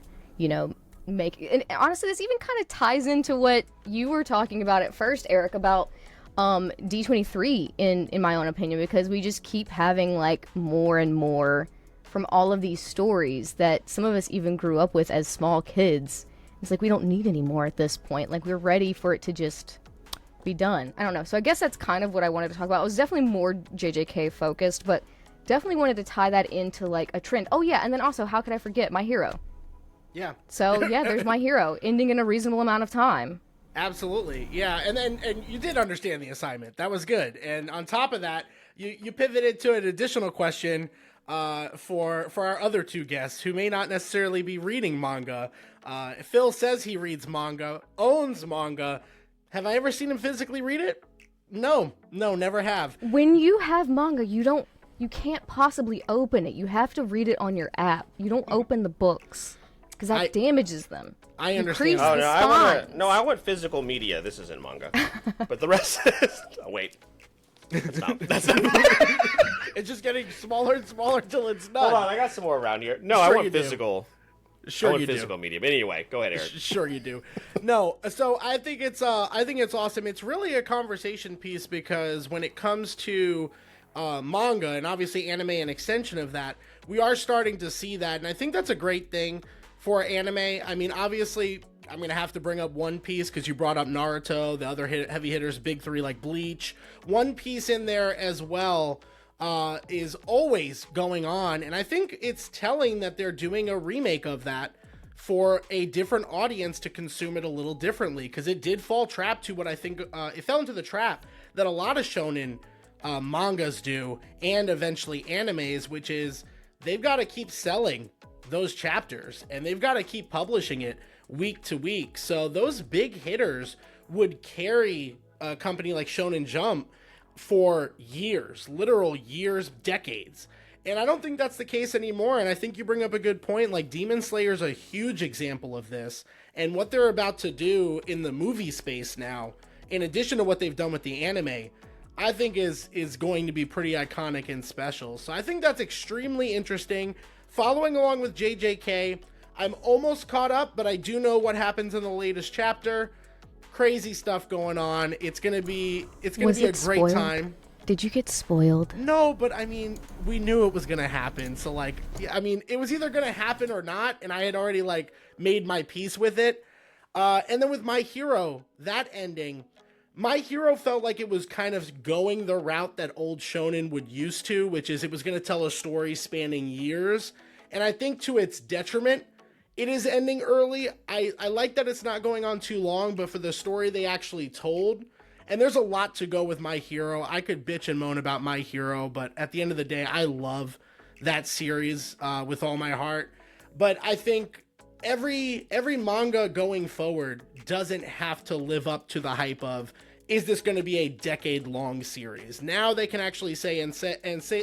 and honestly, this even kind of ties into what you were talking about at first, Eric, about D23 in my own opinion, because we just keep having like more and more from all of these stories that some of us even grew up with as small kids. It's like we don't need any more at this point. Like we're ready for it to just be done. I don't know. So I guess that's kind of what I wanted to talk about. It was definitely more JJK focused, but definitely wanted to tie that into like a trend. Oh yeah, and then also, how could I forget My Hero? Yeah. So yeah, there's My Hero ending in a reasonable amount of time. Absolutely. Yeah, and you did understand the assignment. That was good. And on top of that, you pivoted to an additional question for our other two guests who may not necessarily be reading manga. Phil says he reads manga, owns manga. Have I ever seen him physically read it? No, never have. When you have manga, you can't possibly open it. You have to read it on your app. You don't open the books because that damages them. I understand. Oh no, I want physical media. This isn't manga, but the rest is. Oh, wait, that's not. It's just getting smaller and smaller till it's not. Hold on, I got some more around here. No, Sure I want you do. physical. Sure, I want you physical media. But anyway, go ahead, Eric. Sure you do. No, so I think it's awesome. It's really a conversation piece because when it comes to manga and obviously anime, an extension of that, we are starting to see that, and I think that's a great thing for anime. I mean, obviously, I'm gonna have to bring up One Piece because you brought up Naruto, the other heavy hitters, big three like Bleach. One Piece in there as well is always going on, and I think it's telling that they're doing a remake of that for a different audience to consume it a little differently, because it did fall trap to what I think it fell into the trap that a lot of shonen mangas do, and eventually animes, which is they've got to keep selling those chapters and they've got to keep publishing it week to week. So those big hitters would carry a company like Shonen Jump for years, literal years, decades. And I don't think that's the case anymore. And I think you bring up a good point. Like Demon Slayer is a huge example of this. And what they're about to do in the movie space now, in addition to what they've done with the anime, I think is going to be pretty iconic and special. So I think that's extremely interesting. Following along with JJK, I'm almost caught up, but I do know what happens in the latest chapter. Crazy stuff going on. It's gonna be a great spoiled? time. Did you get spoiled? No, but I mean, we knew it was gonna happen. So like, yeah, I mean, it was either gonna happen or not, and I had already like made my peace with it. And then with My Hero, that ending, My Hero felt like it was kind of going the route that old shonen would used to, which is it was gonna tell a story spanning years. And I think to its detriment, it is ending early. I like that it's not going on too long, but for the story they actually told, and there's a lot to go with My Hero. I could bitch and moan about My Hero, but at the end of the day, I love that series with all my heart. But I think every manga going forward doesn't have to live up to the hype of, is this going to be a decade-long series? Now they can actually say,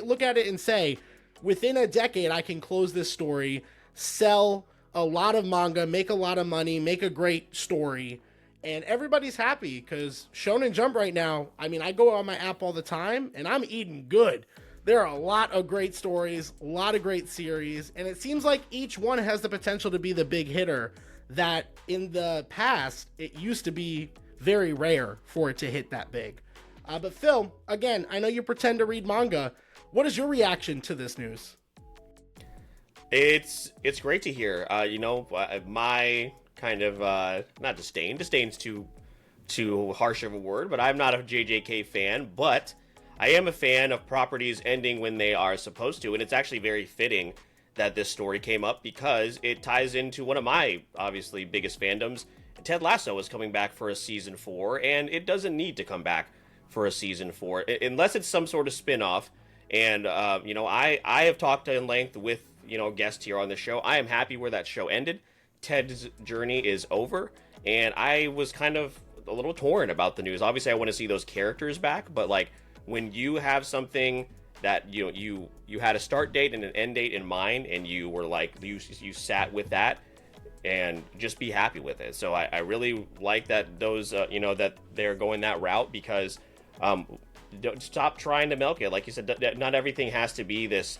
look at it and say, within a decade, I can close this story, sell a lot of manga, make a lot of money, make a great story, and everybody's happy because Shonen Jump right now, I mean, I go on my app all the time and I'm eating good. There are a lot of great stories, a lot of great series, and it seems like each one has the potential to be the big hitter that in the past, it used to be very rare for it to hit that big. But Phil, again, I know you pretend to read manga. What is your reaction to this news? It's great to hear. My kind of not disdain's too harsh of a word, but I'm not a JJK fan, but I am a fan of properties ending when they are supposed to, and it's actually very fitting that this story came up because it ties into one of my obviously biggest fandoms. Ted Lasso is coming back for a season 4, and it doesn't need to come back for a season 4 unless it's some sort of spin-off. And I have talked in length with guests here on the show. I am happy where that show ended. Ted's journey is over, and I was kind of a little torn about the news. Obviously, I want to see those characters back, but like when you have something that you had a start date and an end date in mind, and you were like you sat with that and just be happy with it. So I really like that those that they're going that route, because don't stop trying to milk it. Like you said, not everything has to be this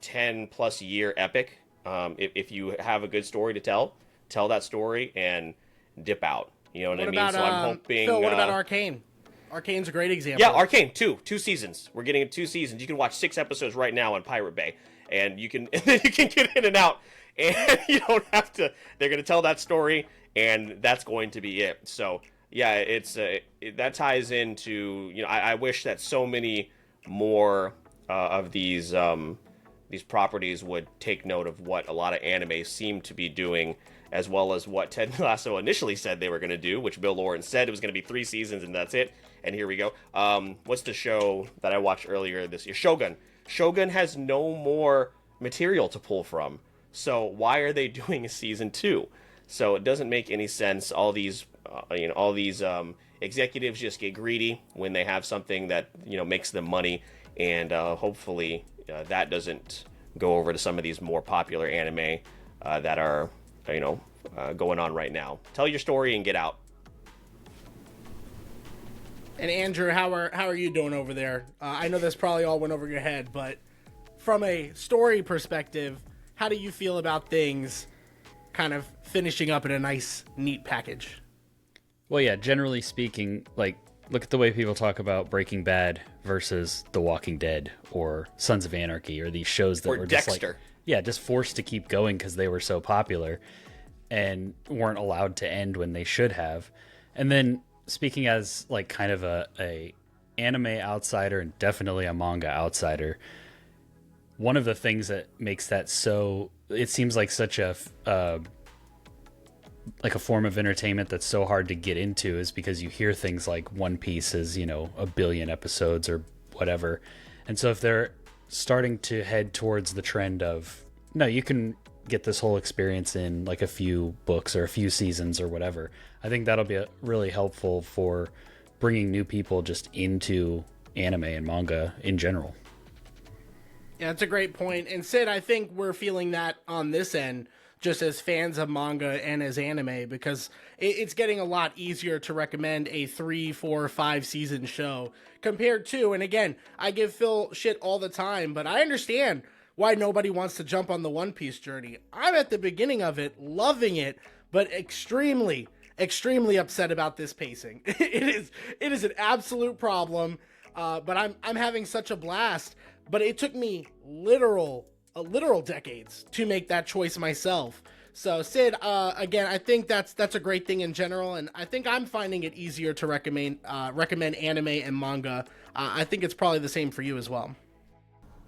10+ year epic. If you have a good story to tell that story and dip out. You know what I mean? So I'm hoping. Phil, what about Arcane? Arcane's a great example. Yeah, Arcane, two seasons. We're getting 2 seasons. You can watch 6 episodes right now on Pirate Bay, and you can get in and out, and you don't have to. They're going to tell that story, and that's going to be it. So yeah, it's that ties into I wish that so many more of these properties would take note of what a lot of anime seem to be doing, as well as what Ted Lasso initially said they were going to do, which Bill Lawrence said it was going to be 3 seasons and that's it. And here we go. What's the show that I watched earlier this year? Shogun. Shogun has no more material to pull from. So why are they doing a season 2? So it doesn't make any sense. All these executives just get greedy when they have something that makes them money, and hopefully that doesn't go over to some of these more popular anime that are going on right now. Tell your story and get out. And Andrew, how are you doing over there? I know this probably all went over your head, but from a story perspective, how do you feel about things kind of finishing up in a nice, neat package? Well, yeah, generally speaking, like, look at the way people talk about Breaking Bad versus The Walking Dead or Sons of Anarchy, or these shows that were Dexter. just forced to keep going because they were so popular and weren't allowed to end when they should have. And then speaking as like kind of a anime outsider and definitely a manga outsider, one of the things that makes that so, it seems like such a form of entertainment that's so hard to get into, is because you hear things like One Piece is 1 billion episodes or whatever. And so if they're starting to head towards the trend of, no, you can get this whole experience in like a few books or a few seasons or whatever, I think that'll be really helpful for bringing new people just into anime and manga in general. Yeah, that's a great point. And Sid, I think we're feeling that on this end, just as fans of manga and as anime, because it's getting a lot easier to recommend a 3, 4, 5 season show compared to, and again, I give Phil shit all the time, but I understand why nobody wants to jump on the One Piece journey. I'm at the beginning of it, loving it, but extremely upset about this pacing. It is an absolute problem, but I'm having such a blast, but it took me literal decades to make that choice myself. So Sid, again, I think that's a great thing in general, and I think I'm finding it easier to recommend anime and manga. I think it's probably the same for you as well.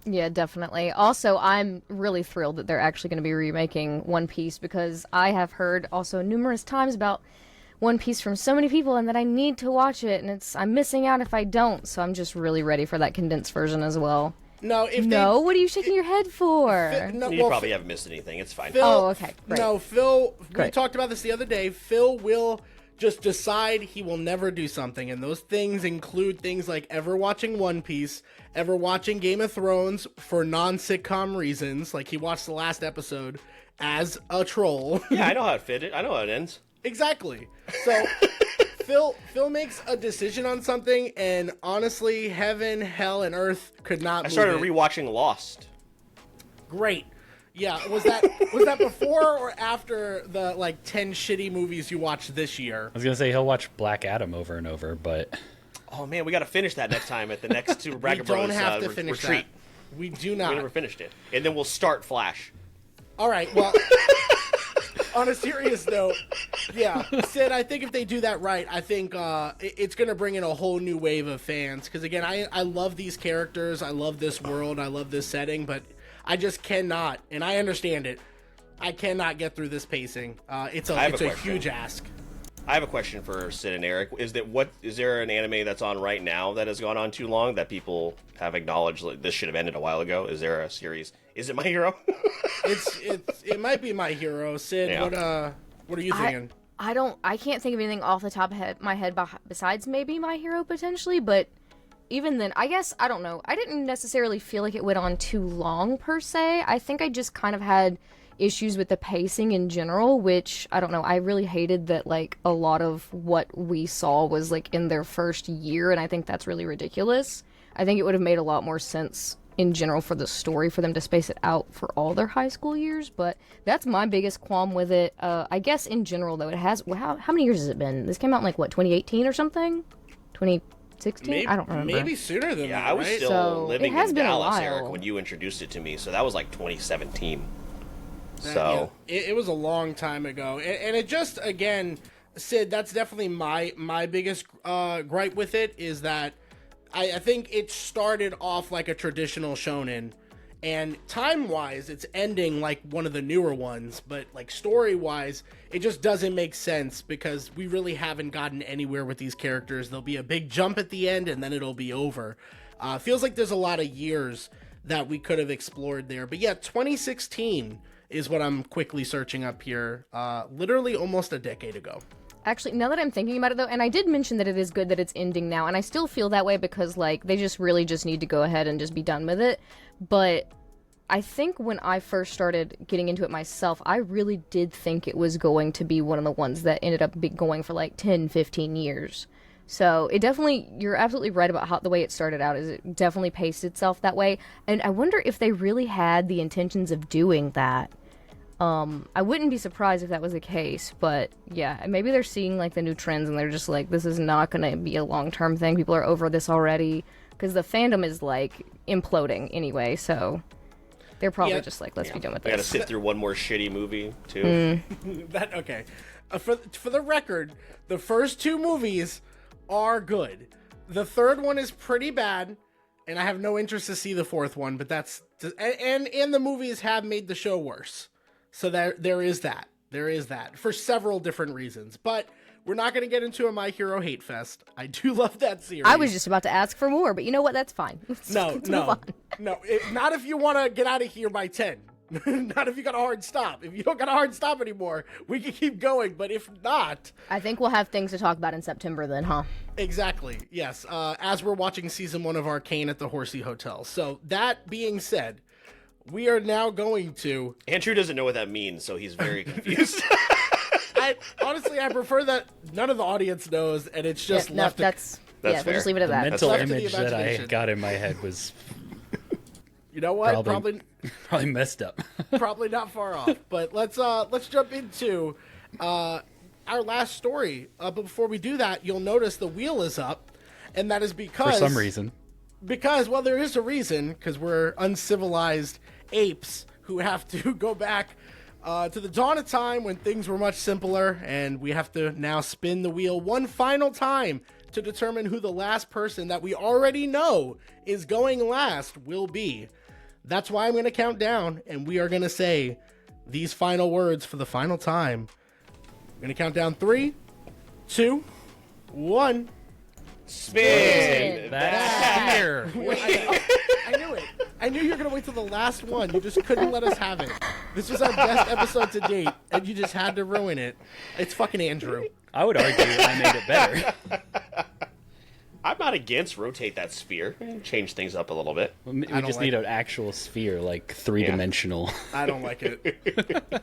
Yeah, definitely. Also, I'm really thrilled that they're actually going to be remaking One Piece, because I have heard also numerous times about One Piece from so many people, and that I need to watch it, and I'm missing out if I don't. So I'm just really ready for that condensed version as well. No, what are you shaking your head for? You probably haven't missed anything. It's fine. Phil, okay, great. No, Phil, Great. We talked about this the other day. Phil will just decide he will never do something, and those things include things like ever watching One Piece, ever watching Game of Thrones for non-sitcom reasons, like he watched the last episode as a troll. Yeah, I know how it fitted. I know how it ends. Exactly. So Phil makes a decision on something, and honestly, heaven, hell, and earth could not. I started rewatching Lost. Great. Yeah, was that before or after the 10 shitty movies you watched this year? I was gonna say he'll watch Black Adam over and over, but oh man, we got to finish that next time at the next Super Bracket We don't Bros have to finish retreat. that. We do not. We never finished it, and then we'll start Flash. All right. Well, on a serious note, yeah, Sid, I think if they do that right, I think it's going to bring in a whole new wave of fans. Because, again, I love these characters. I love this world. I love this setting. But I just cannot, and I understand it, I cannot get through this pacing. It's a huge ask. I have a question for Sid and Eric. Is there an anime that's on right now that has gone on too long that people have acknowledged like, this should have ended a while ago? Is there a series? Is it My Hero? It might be My Hero. Sid, Yeah. what are you thinking? I can't think of anything off the top of my head besides maybe My Hero potentially, but even then, I guess, I don't know. I didn't necessarily feel like it went on too long per se. I think I just kind of had issues with the pacing in general, which, I don't know, I really hated that, like, a lot of what we saw was, like, in their first year, and I think that's really ridiculous. I think it would have made a lot more sense in general for the story for them to space it out for all their high school years, but that's my biggest qualm with it. I guess in general, though, it has, how many years has it been? This came out in, like, what, 2018 or something? 2016? I don't remember. Maybe sooner than that, I was right? still So, living it has in been a Dallas, while. Eric, when you introduced it to me, so that was like 2017. Yeah, it was a long time ago, and it just, again, Sid, that's definitely my biggest gripe with it, is that I think it started off like a traditional shonen, and time-wise, it's ending like one of the newer ones, but like story-wise, it just doesn't make sense because we really haven't gotten anywhere with these characters. There'll be a big jump at the end, and then it'll be over. Feels like there's a lot of years that we could have explored there, but yeah, 2016 is what I'm quickly searching up here. Literally almost a decade ago. Actually, now that I'm thinking about it, though, and I did mention that it is good that it's ending now, and I still feel that way because, like, they just really just need to go ahead and just be done with it. But I think when I first started getting into it myself, I really did think it was going to be one of the ones that ended up going for, like, 10, 15 years. So it definitely, you're absolutely right about how the way it started out, is it definitely paced itself that way. And I wonder if they really had the intentions of doing that. I wouldn't be surprised if that was the case, but yeah, maybe they're seeing like the new trends and they're just like, this is not gonna be a long-term thing. People are over this already, because the fandom is like imploding anyway, so they're probably just like, let's be done with We gotta this. sit through one more shitty movie, too. Okay. For the record, the first two movies are good. The third one is pretty bad, and I have no interest to see the fourth one, but that's... And the movies have made the show worse. So there is that. There is that. For several different reasons. But we're not going to get into a My Hero hate fest. I do love that series. I was just about to ask for more, but you know what? That's fine. No. Not if you want to get out of here by 10. Not if you got a hard stop. If you don't got a hard stop anymore, we can keep going. But if not... I think we'll have things to talk about in September then, huh? Exactly, yes. As we're watching season 1 of Arcane at the Horsey Hotel. So that being said, we are now going to... Andrew doesn't know what that means, so he's very confused. Honestly, I prefer that none of the audience knows, and it's just left... That's we'll fair. just leave it at that. Mental left to the image that I imagination. got in my head was You know what? probably messed up. Probably not far off. But let's jump into our last story. But before we do that, you'll notice the wheel is up, and that is because... For some reason. Because, well, there is a reason, because we're uncivilized apes who have to go back to the dawn of time when things were much simpler, and we have to now spin the wheel one final time to determine who the last person that we already know is going last will be. That's why I'm going to count down, and we are going to say these final words for the final time. I'm going to count down 3, 2, 1. Spin! That's fear. I knew it. I knew you were going to wait till the last one. You just couldn't let us have it. This was our best episode to date, and you just had to ruin it. It's fucking Andrew. I would argue I made it better. I'm not against rotate that sphere. Change things up a little bit. We don't just like need an actual sphere, like three-dimensional. I don't like it.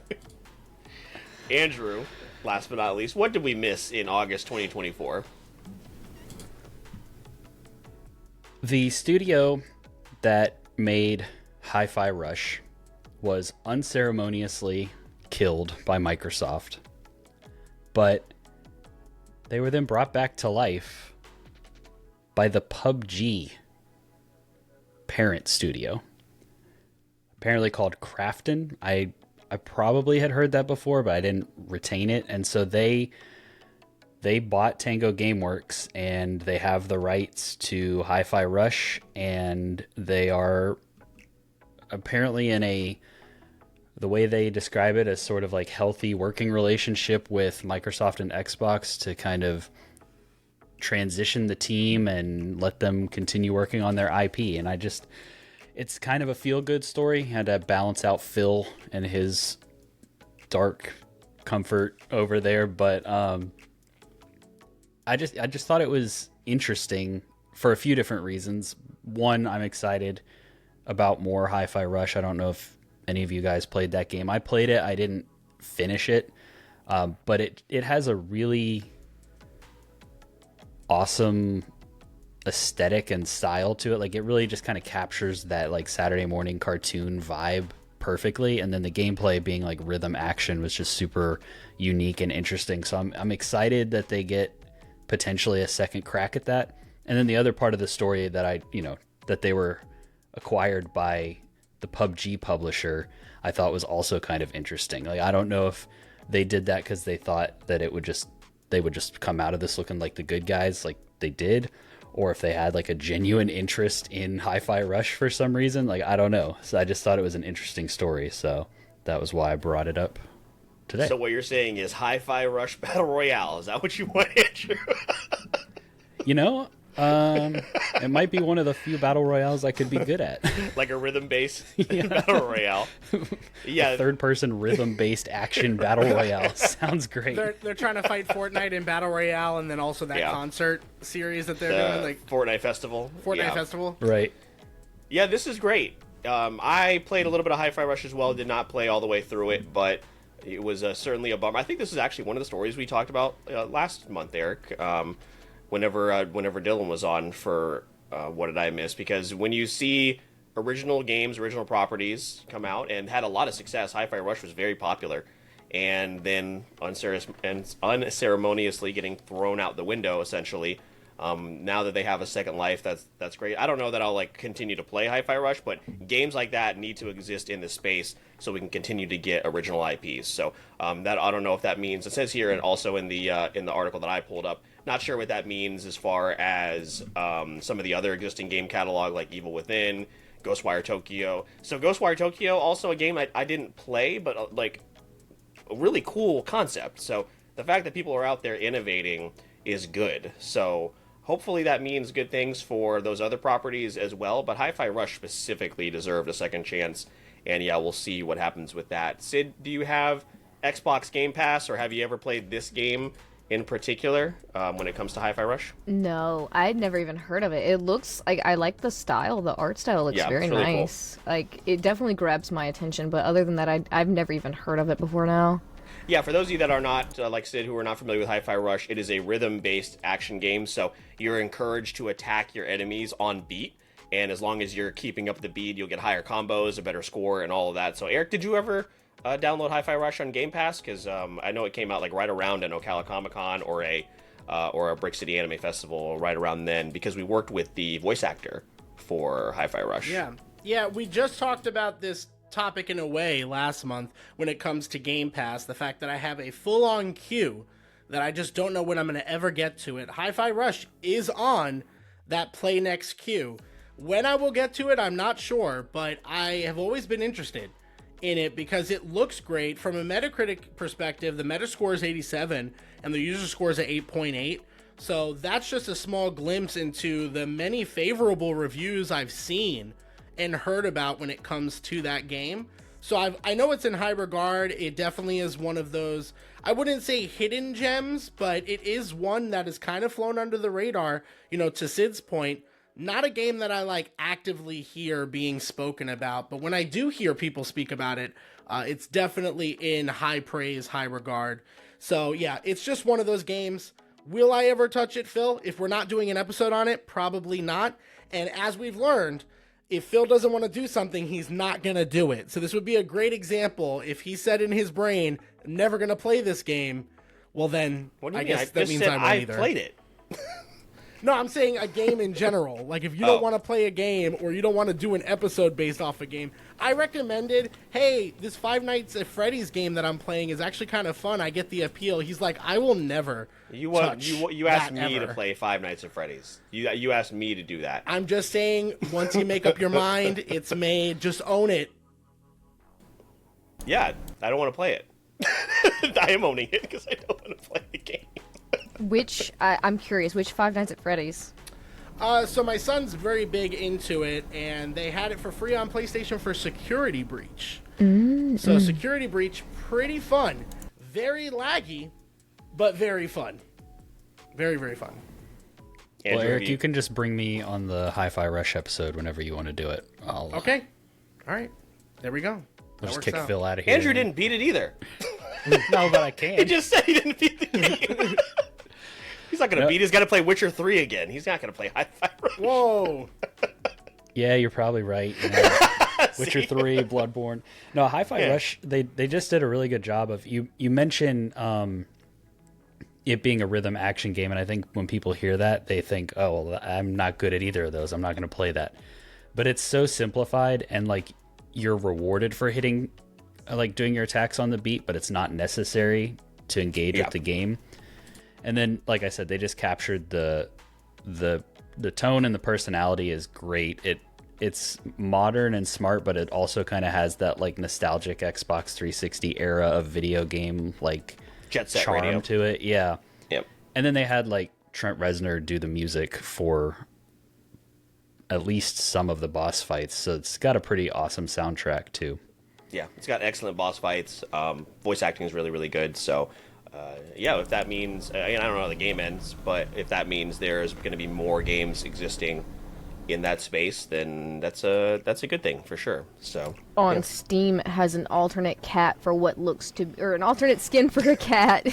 Andrew, last but not least, what did we miss in August 2024? The studio that made Hi-Fi Rush was unceremoniously killed by Microsoft, but they were then brought back to life by the PUBG parent studio, apparently called Krafton. I probably had heard that before, but I didn't retain it, and so they bought Tango Gameworks, and they have the rights to Hi-Fi Rush, and they are apparently in a the way they describe it as sort of like healthy working relationship with Microsoft and Xbox to kind of transition the team and let them continue working on their IP. And it's kind of a feel-good story. Had to balance out Phil and his dark comfort over there, but I just thought it was interesting for a few different reasons. One, I'm excited about more Hi-Fi Rush. I don't know if any of you guys played that game. I played it. I didn't finish it, but it has a really awesome aesthetic and style to it. Like, it really just kind of captures that like Saturday morning cartoon vibe perfectly, and then the gameplay being like rhythm action was just super unique and interesting. So I'm excited that they get potentially a second crack at that. And then the other part of the story that that they were acquired by the PUBG publisher, I thought was also kind of interesting. Like, I don't know if they did that because they thought that they would just come out of this looking like the good guys like they did, or if they had like a genuine interest in Hi-Fi Rush for some reason. Like, I don't know. So I just thought it was an interesting story. So that was why I brought it up today. So what you're saying is Hi-Fi Rush Battle Royale. Is that what you want, Andrew? It might be one of the few battle royales I could be good at. Like a rhythm-based battle royale. Yeah, third-person rhythm-based action battle royale sounds great. They're trying to fight Fortnite in battle royale, and then also that concert series that they're doing, like Fortnite Festival. Festival. Right. Yeah, this is great. I played a little bit of Hi-Fi Rush as well. Did not play all the way through it, but it was certainly a bummer. I think this is actually one of the stories we talked about last month, Eric. Whenever Dylan was on for What Did I Miss? Because when you see original games, original properties come out and had a lot of success, Hi-Fi Rush was very popular, and then unceremoniously getting thrown out the window, essentially. Now that they have a second life, that's great. I don't know that I'll like continue to play Hi-Fi Rush, but games like that need to exist in the space so we can continue to get original IPs. So that I don't know if that means, it says here and also in the article that I pulled up. Not sure what that means as far as some of the other existing game catalog like Evil Within, Ghostwire Tokyo. So Ghostwire Tokyo, also a game I didn't play, but like a really cool concept. So the fact that people are out there innovating is good. So hopefully that means good things for those other properties as well. But Hi-Fi Rush specifically deserved a second chance. And yeah, we'll see what happens with that. Sid, do you have Xbox Game Pass, or have you ever played this game in particular when it comes to Hi-Fi Rush? No, I'd never even heard of it. It looks like, I like the style. The art style looks very really nice. Cool. Like, it definitely grabs my attention, but other than that, I've never even heard of it before now. Yeah, for those of you that are not, like Sid, who are not familiar with Hi-Fi Rush, it is a rhythm-based action game, so you're encouraged to attack your enemies on beat, and as long as you're keeping up the beat, you'll get higher combos, a better score, and all of that. So, Eric, did you ever download Hi-Fi Rush on Game Pass? Because I know it came out like right around an Ocala Comic-Con or a Brick City Anime Festival right around then, because we worked with the voice actor for Hi-Fi Rush. Yeah, we just talked about this topic in a way last month when it comes to Game Pass, the fact that I have a full-on queue that I just don't know when I'm going to ever get to it. Hi-Fi Rush is on that Play Next queue. When I will get to it, I'm not sure, but I have always been interested in it because it looks great. From a Metacritic perspective, the Metascore is 87 and the user score is at 8.8. So that's just a small glimpse into the many favorable reviews I've seen and heard about when it comes to that game. So I know it's in high regard. It definitely is one of those, I wouldn't say hidden gems, but it is one that has kind of flown under the radar, to Sid's point. Not a game that I like actively hear being spoken about, but when I do hear people speak about it, it's definitely in high praise, high regard. So yeah, it's just one of those games. Will I ever touch it, Phil? If we're not doing an episode on it, probably not. And as we've learned, if Phil doesn't want to do something, he's not going to do it. So this would be a great example. If he said in his brain, I'm never going to play this game, well then, I guess that means I won't either. I played it. No, I'm saying a game in general. Like, if you don't want to play a game or you don't want to do an episode based off a game, I recommended, hey, this Five Nights at Freddy's game that I'm playing is actually kind of fun. I get the appeal. He's like, I will never You asked me to play Five Nights at Freddy's. You asked me to do that. I'm just saying, once you make up your mind, it's made. Just own it. Yeah, I don't want to play it. I am owning it because I don't want to play the game. I'm curious, which Five Nights at Freddy's? So my son's very big into it, and they had it for free on PlayStation for Security Breach. So Security Breach, pretty fun. Very laggy, but very fun. Very, very fun. Well, Eric, you can just bring me on the Hi-Fi Rush episode whenever you want to do it. Okay. All right. There we go. I'll just kick Phil out of here. Andrew didn't beat it either. No, but I can. He just said he didn't beat the game. He's not going to beat. He's got to play Witcher 3 again. He's not going to play Hi-Fi Rush. Whoa. Yeah, you're probably right. You know, Witcher 3, Bloodborne. No, Hi-Fi Rush, they just did a really good job of... You mentioned it being a rhythm action game, and I think when people hear that, they think, oh, well, I'm not good at either of those. I'm not going to play that. But it's so simplified, and, like, you're rewarded for hitting, like, doing your attacks on the beat, but it's not necessary to engage with the game. And then, like I said, they just captured the tone and the personality is great. It's modern and smart, but it also kind of has that like nostalgic Xbox 360 era of video game like Jet Set charm Radio to it. Yeah. Yep. And then they had like Trent Reznor do the music for at least some of the boss fights, so it's got a pretty awesome soundtrack too. Yeah, it's got excellent boss fights. Voice acting is really, really good. So, yeah, if that means, I don't know how the game ends, but if that means there's going to be more games existing in that space, then that's a good thing for sure. So on Steam, it has an alternate cat for what looks to, or an alternate skin for a cat,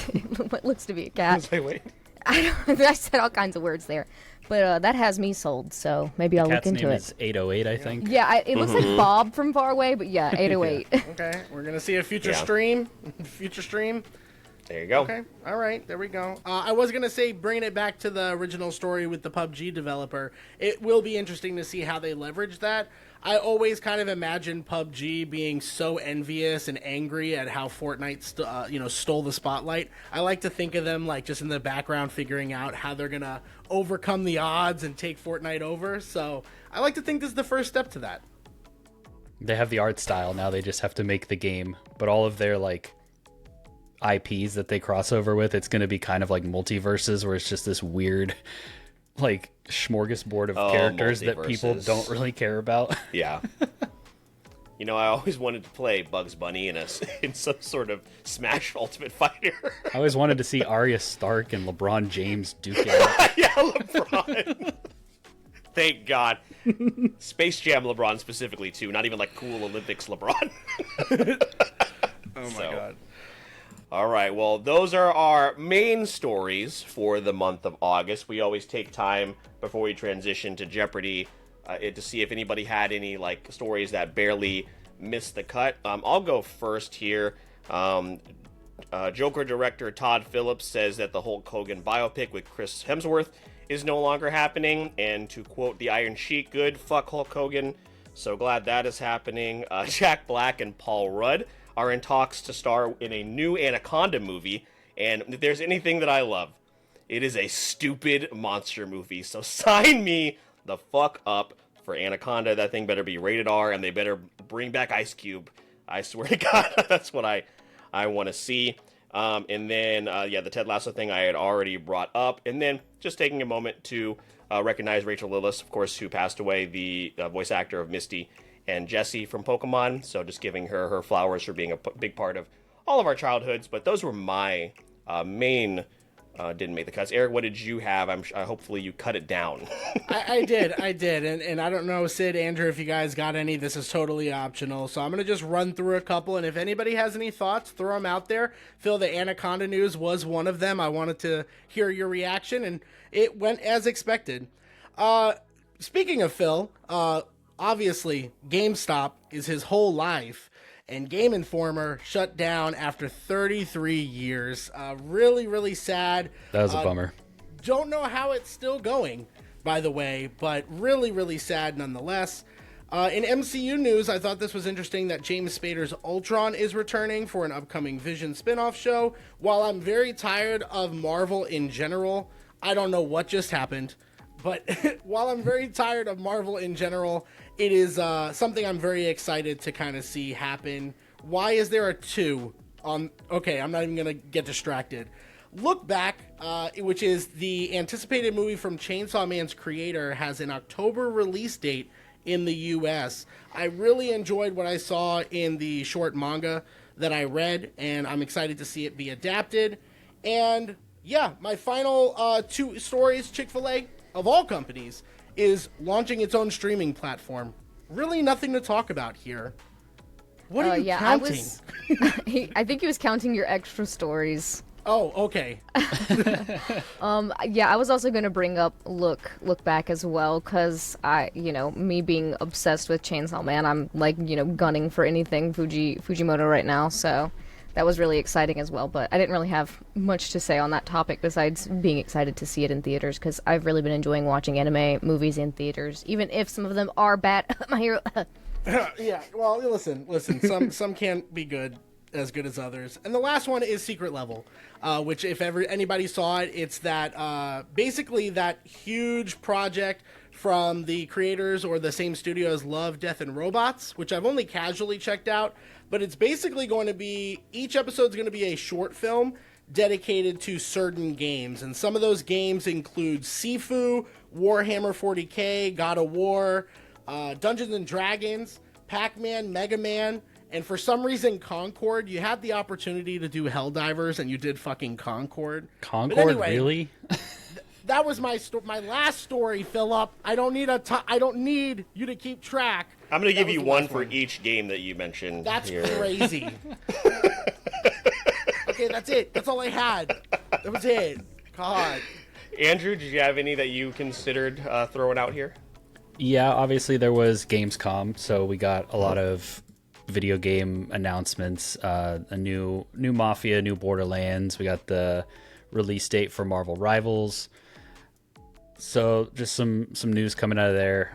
what looks to be a cat. Wait. I said all kinds of words there, but that has me sold. So maybe I'll look into it. Cat's name is 808, I think. Yeah, it looks like Bob from far away, but yeah, 808. Okay, we're gonna see a future stream. Future stream. There you go. Okay, all right, there we go. I was going to say, bringing it back to the original story with the PUBG developer, it will be interesting to see how they leverage that. I always kind of imagine PUBG being so envious and angry at how Fortnite stole the spotlight. I like to think of them like just in the background figuring out how they're going to overcome the odds and take Fortnite over. So I like to think this is the first step to that. They have the art style, now they just have to make the game, but all of their like IPs that they cross over with, it's going to be kind of like multiverses where it's just this weird like smorgasbord of characters that people don't really care about. Yeah. You know, I always wanted to play Bugs Bunny in some sort of Smash Ultimate Fighter. I always wanted to see Arya Stark and LeBron James duke it out. Yeah, LeBron. Thank God. Space Jam LeBron specifically too, not even like cool Olympics LeBron. Oh my God. All right, well, those are our main stories for the month of August. We always take time before we transition to Jeopardy to see if anybody had any like stories that barely missed the cut. I'll go first here. Joker director Todd Phillips says that the Hulk Hogan biopic with Chris Hemsworth is no longer happening, and to quote the Iron Sheik, good, fuck Hulk Hogan. So glad that is happening. Jack Black and Paul Rudd are in talks to star in a new Anaconda movie, and if there's anything that I love, it is a stupid monster movie. So sign me the fuck up for Anaconda. That thing better be rated R, and they better bring back Ice Cube. I swear to God, that's what I want to see. And then, the Ted Lasso thing I had already brought up, and then just taking a moment to recognize Rachel Lillis, of course, who passed away, the voice actor of Misty and Jessie from Pokemon, so just giving her flowers for being a big part of all of our childhoods. But those were my main didn't make the cuts. Eric, what did you have? Hopefully you cut it down. I did, and I don't know, Sid, Andrew, if you guys got any. This is totally optional, so I'm gonna just run through a couple, and if anybody has any thoughts, throw them out there. Phil, the Anaconda news was one of them. I wanted to hear your reaction, and it went as expected. Speaking of Phil, obviously, GameStop is his whole life, and Game Informer shut down after 33 years. Really, really sad. That was a bummer. Don't know how it's still going, by the way, but really, really sad nonetheless. In MCU news, I thought this was interesting that James Spader's Ultron is returning for an upcoming Vision spin-off show. While I'm very tired of Marvel in general, I don't know what just happened, but while I'm very tired of Marvel in general, it is something I'm very excited to kind of see happen Why is there a 2 on... Okay, I'm not even going to get distracted. Look Back, which is the anticipated movie from Chainsaw Man's creator, has an October release date in the U.S. I really enjoyed what I saw in the short manga that I read, and I'm excited to see it be adapted. And yeah, my final 2 stories, Chick-fil-A, of all companies, is launching its own streaming platform. Really nothing to talk about here. What are you counting? I think he was counting your extra stories. Oh, okay. Yeah, I was also going to bring up Look Back as well, because me being obsessed with Chainsaw Man, I'm like, gunning for anything Fujimoto right now, so that was really exciting as well. But I didn't really have much to say on that topic besides being excited to see it in theaters, because I've really been enjoying watching anime movies in theaters, even if some of them are bad. My hero. Yeah, well, listen. Some can't be as good as others. And the last one is Secret Level, which if ever anybody saw it, it's that basically that huge project from the creators or the same studio as Love, Death, and Robots, which I've only casually checked out, but it's basically going to be, each episode's going to be a short film dedicated to certain games, and some of those games include Sifu, Warhammer 40k, God of War, Dungeons and Dragons, Pac-Man, Mega Man, and for some reason Concord. You had the opportunity to do Helldivers, and you did fucking Concord. Concord, anyway, really? That was my last story, Philip. I don't need you to keep track. I'm going to give you one for each game that you mentioned. That's here. crazy. Okay, that's it. That's all I had. That was it. God. Andrew, did you have any that you considered throwing out here? Yeah, obviously there was Gamescom, so we got a lot of video game announcements. A new Mafia, new Borderlands. We got the release date for Marvel Rivals. So just some news coming out of there.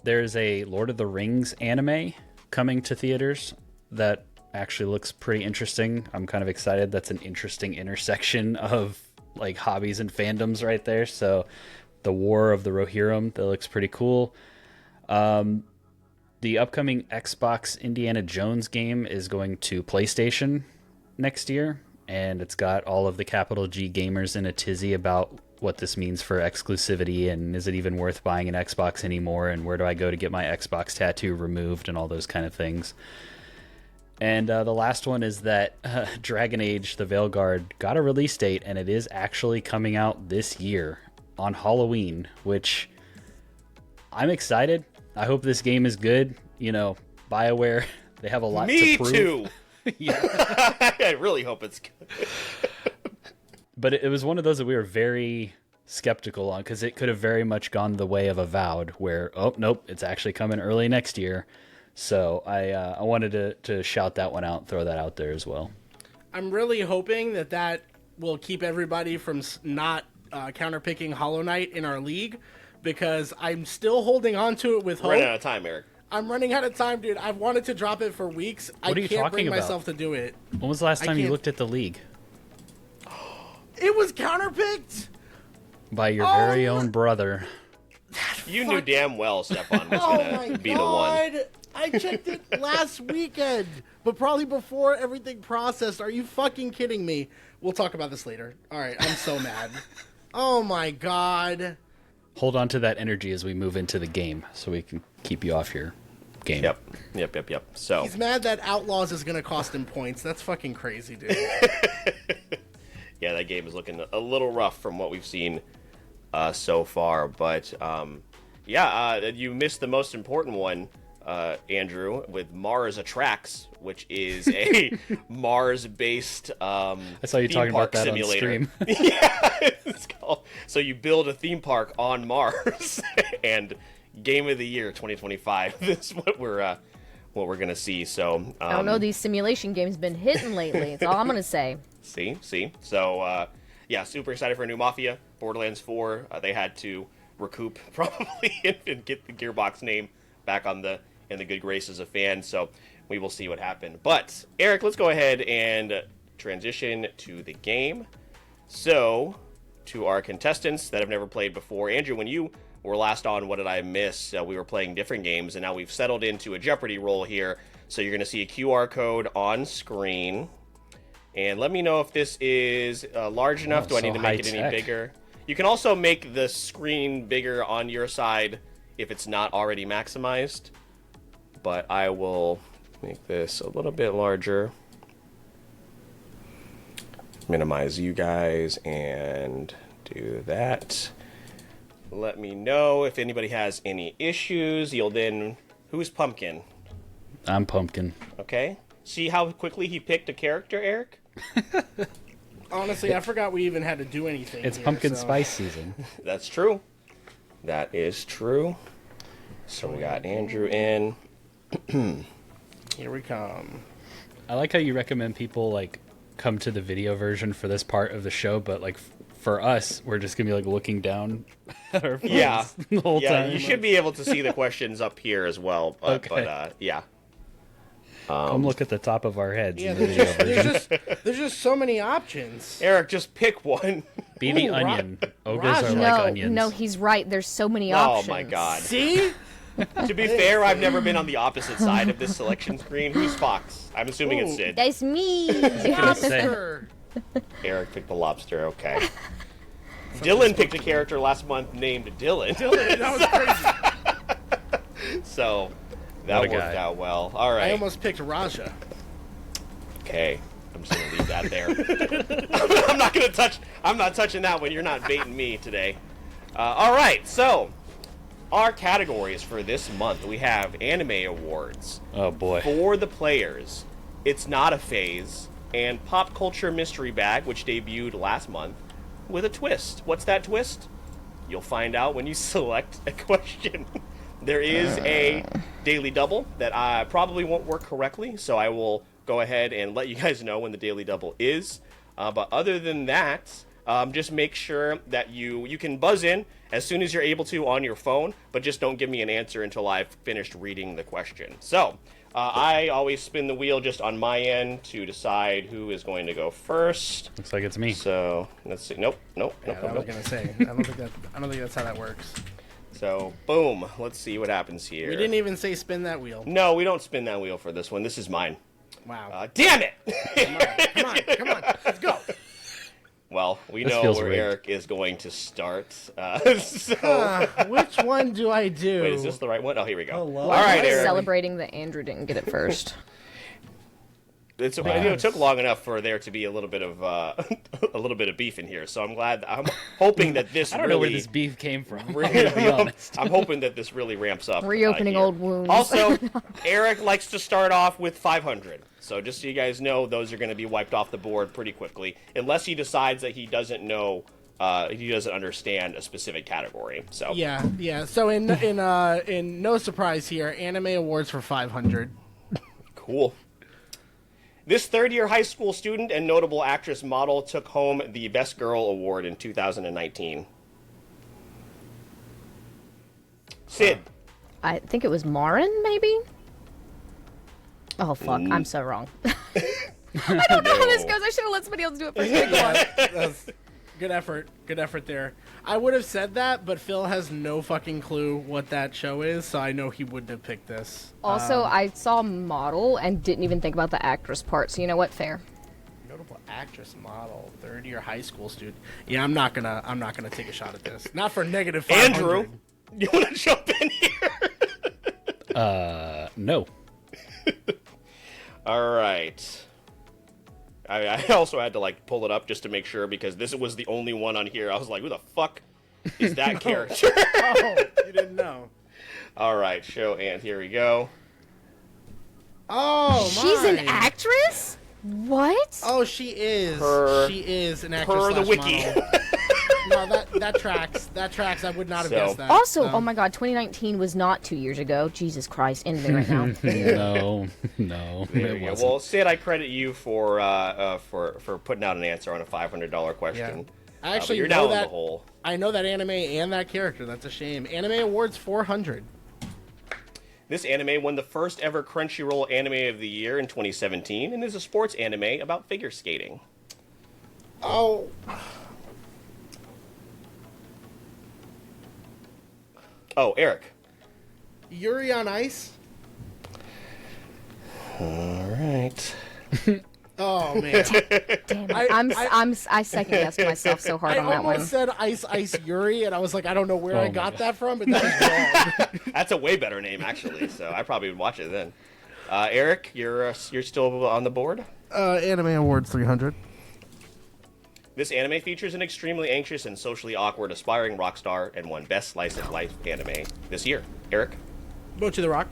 There's a Lord of the Rings anime coming to theaters that actually looks pretty interesting. I'm kind of excited. That's an interesting intersection of like hobbies and fandoms right there. So the War of the Rohirrim, that looks pretty cool. The upcoming Xbox Indiana Jones game is going to PlayStation next year, and it's got all of the capital G gamers in a tizzy about what this means for exclusivity, and is it even worth buying an Xbox anymore, and where do I go to get my Xbox tattoo removed, and all those kind of things. And the last one is that Dragon Age The Veilguard got a release date, and it is actually coming out this year on Halloween, which I'm excited. I hope this game is good. BioWare, they have a lot to prove. Me too! Yeah. I really hope it's good. But it was one of those that we were very skeptical on, because it could have very much gone the way of Avowed, where, oh, nope, it's actually coming early next year. So I wanted to shout that one out, throw that out there as well. I'm really hoping that will keep everybody from not counterpicking Hollow Knight in our league, because I'm still holding on to it with hope. Running out of time, Eric. I'm running out of time, dude. I've wanted to drop it for weeks. What are you can't bring talking about? myself to do it. When was the last time you looked at the league? It was counterpicked By your very own brother. You knew damn well Stefan was Oh going my to be the one. god! I checked it last weekend, but probably before everything processed. Are you fucking kidding me? We'll talk about this later. All right, I'm so mad. Oh my god. Hold on to that energy as we move into the game, so we can keep you off your game. Yep. So He's mad that Outlaws is going to cost him points. That's fucking crazy, dude. yeah, that game is looking a little rough from what we've seen so far. But you missed the most important one, Andrew, with Mars Attracts, which is a Mars-based I saw you talking about that simulator. on stream. Yeah, it's called. So you build a theme park on Mars, and Game of the Year 2025 is what we're gonna see. So I don't know, these simulation games been hitting lately. That's all I'm gonna say. See. So super excited for a new Mafia. Borderlands 4. They had to recoup probably and get the Gearbox name back in the good graces of fans. So we will see what happened. But Eric, let's go ahead and transition to the game. So to our contestants that have never played before, Andrew, when you were last on What Did I Miss, we were playing different games, and now we've settled into a Jeopardy role here. So you're going to see a QR code on screen. And let me know if this is large enough. Do I need to make it any bigger? You can also make the screen bigger on your side if it's not already maximized. But I will make this a little bit larger. Minimize you guys and do that. Let me know if anybody has any issues. You'll then... Who's Pumpkin? I'm Pumpkin. Okay. See how quickly he picked a character, Eric? Honestly, I forgot we even had to do anything. It's here, pumpkin so. spice season. That's true. That is true. So we got Andrew in. Here we come. I like how you recommend people like come to the video version for this part of the show, but like for us, we're just gonna be like looking down at our phones the whole time. You should be able to see the questions up here as well. But, Okay. but yeah. Come look at the top of our heads. Yeah, in the video version. there's just so many options. Eric, just pick one. Be the Ooh, onion. Ogres Raj, are No, like onions. no, he's right. There's so many Oh options. my god. See? To be fair, I've never been on the opposite side of this selection screen. Who's Fox? I'm assuming it's Ooh. Sid. That's me. Lobster. Eric picked the lobster, okay. Dylan picked a character last month named Dylan. That was crazy. So that What a worked guy. out well. All I right. almost picked Raja. Okay. I'm just gonna leave that there. I'm not touching that one. You're not baiting me today. All right. So our categories for this month, we have anime awards Oh boy. for the players. It's not a phase, and pop culture mystery bag, which debuted last month with a twist. What's that twist? You'll find out when you select a question. There is a daily double that I probably won't work correctly, so I will go ahead and let you guys know when the daily double is. But other than that, just make sure that you can buzz in as soon as you're able to on your phone, but just don't give me an answer until I've finished reading the question. So I always spin the wheel just on my end to decide who is going to go first. Looks like it's me. So let's see. Nope. Yeah, I was gonna say. I don't think that's how that works. So boom. Let's see what happens here. We didn't even say spin that wheel. No, we don't spin that wheel for this one. This is mine. Wow. Damn it! Come on. Let's go. Well, we This know feels where rigged. Eric is going to start. So, Which one do I do? wait, is this the right one? Oh, here we go. Hello? All right, I'm Eric. celebrating that Andrew didn't get it first. It's, it took long enough for there to be a little bit of a little bit of beef in here. So I'm glad. I'm hoping that this I don't really. know where this beef came from. I'm really- gonna be honest. I'm hoping that this really ramps up. Reopening here. old wounds. Also, Eric likes to start off with 500. So just so you guys know, those are going to be wiped off the board pretty quickly, unless he decides that he doesn't know, he doesn't understand a specific category. So Yeah. So in no surprise here, anime awards for 500. cool. This third-year high school student and notable actress model took home the Best Girl Award in 2019. Sid. I think it was Marin, maybe? Oh, fuck. I'm so wrong. I don't know how this goes. I should have let somebody else do it first. Pick one. That's good effort. Good effort there. I would have said that, but Phil has no fucking clue what that show is, so I know he wouldn't have picked this. Also, I saw model and didn't even think about the actress part, so you know what? Fair. Notable actress, model, third-year high school student. Yeah, I'm not gonna take a shot at this. Not for negative 500. Andrew, you want to jump in here? No. All right. I also had to like pull it up just to make sure because this was the only one on here. I was like, who the fuck is that character? Oh, you didn't know. All right, show and here we go. Oh, She's an my. actress? What? Oh, she is. Per- she is an actress. Per the slash wiki. model. No, that tracks. That tracks. I would not have So- guessed that. Also, oh my god, 2019 was not 2 years ago. Jesus Christ, end me right now. No. There It you go. wasn't. Well, Sid, I credit you for putting out an answer on a $500 question. I actually but you're know down that. the hole. I know that anime and that character. That's a shame. Anime awards 400. This anime won the first ever Crunchyroll Anime of the Year in 2017 and is a sports anime about figure skating. Oh. Oh, Eric. Yuri on Ice. All right. Oh man, Damn it. I second guessed myself so hard I on that almost one. said Ice Yuri, and I was like, I don't know where Oh I my got God. that from, but that was wrong. That's a way better name, actually. So I probably would watch it then. Eric, you're still on the board. Anime Awards 300. This anime features an extremely anxious and socially awkward aspiring rock star and won Best Slice of Life anime this year. Eric. Bocchi the Rock.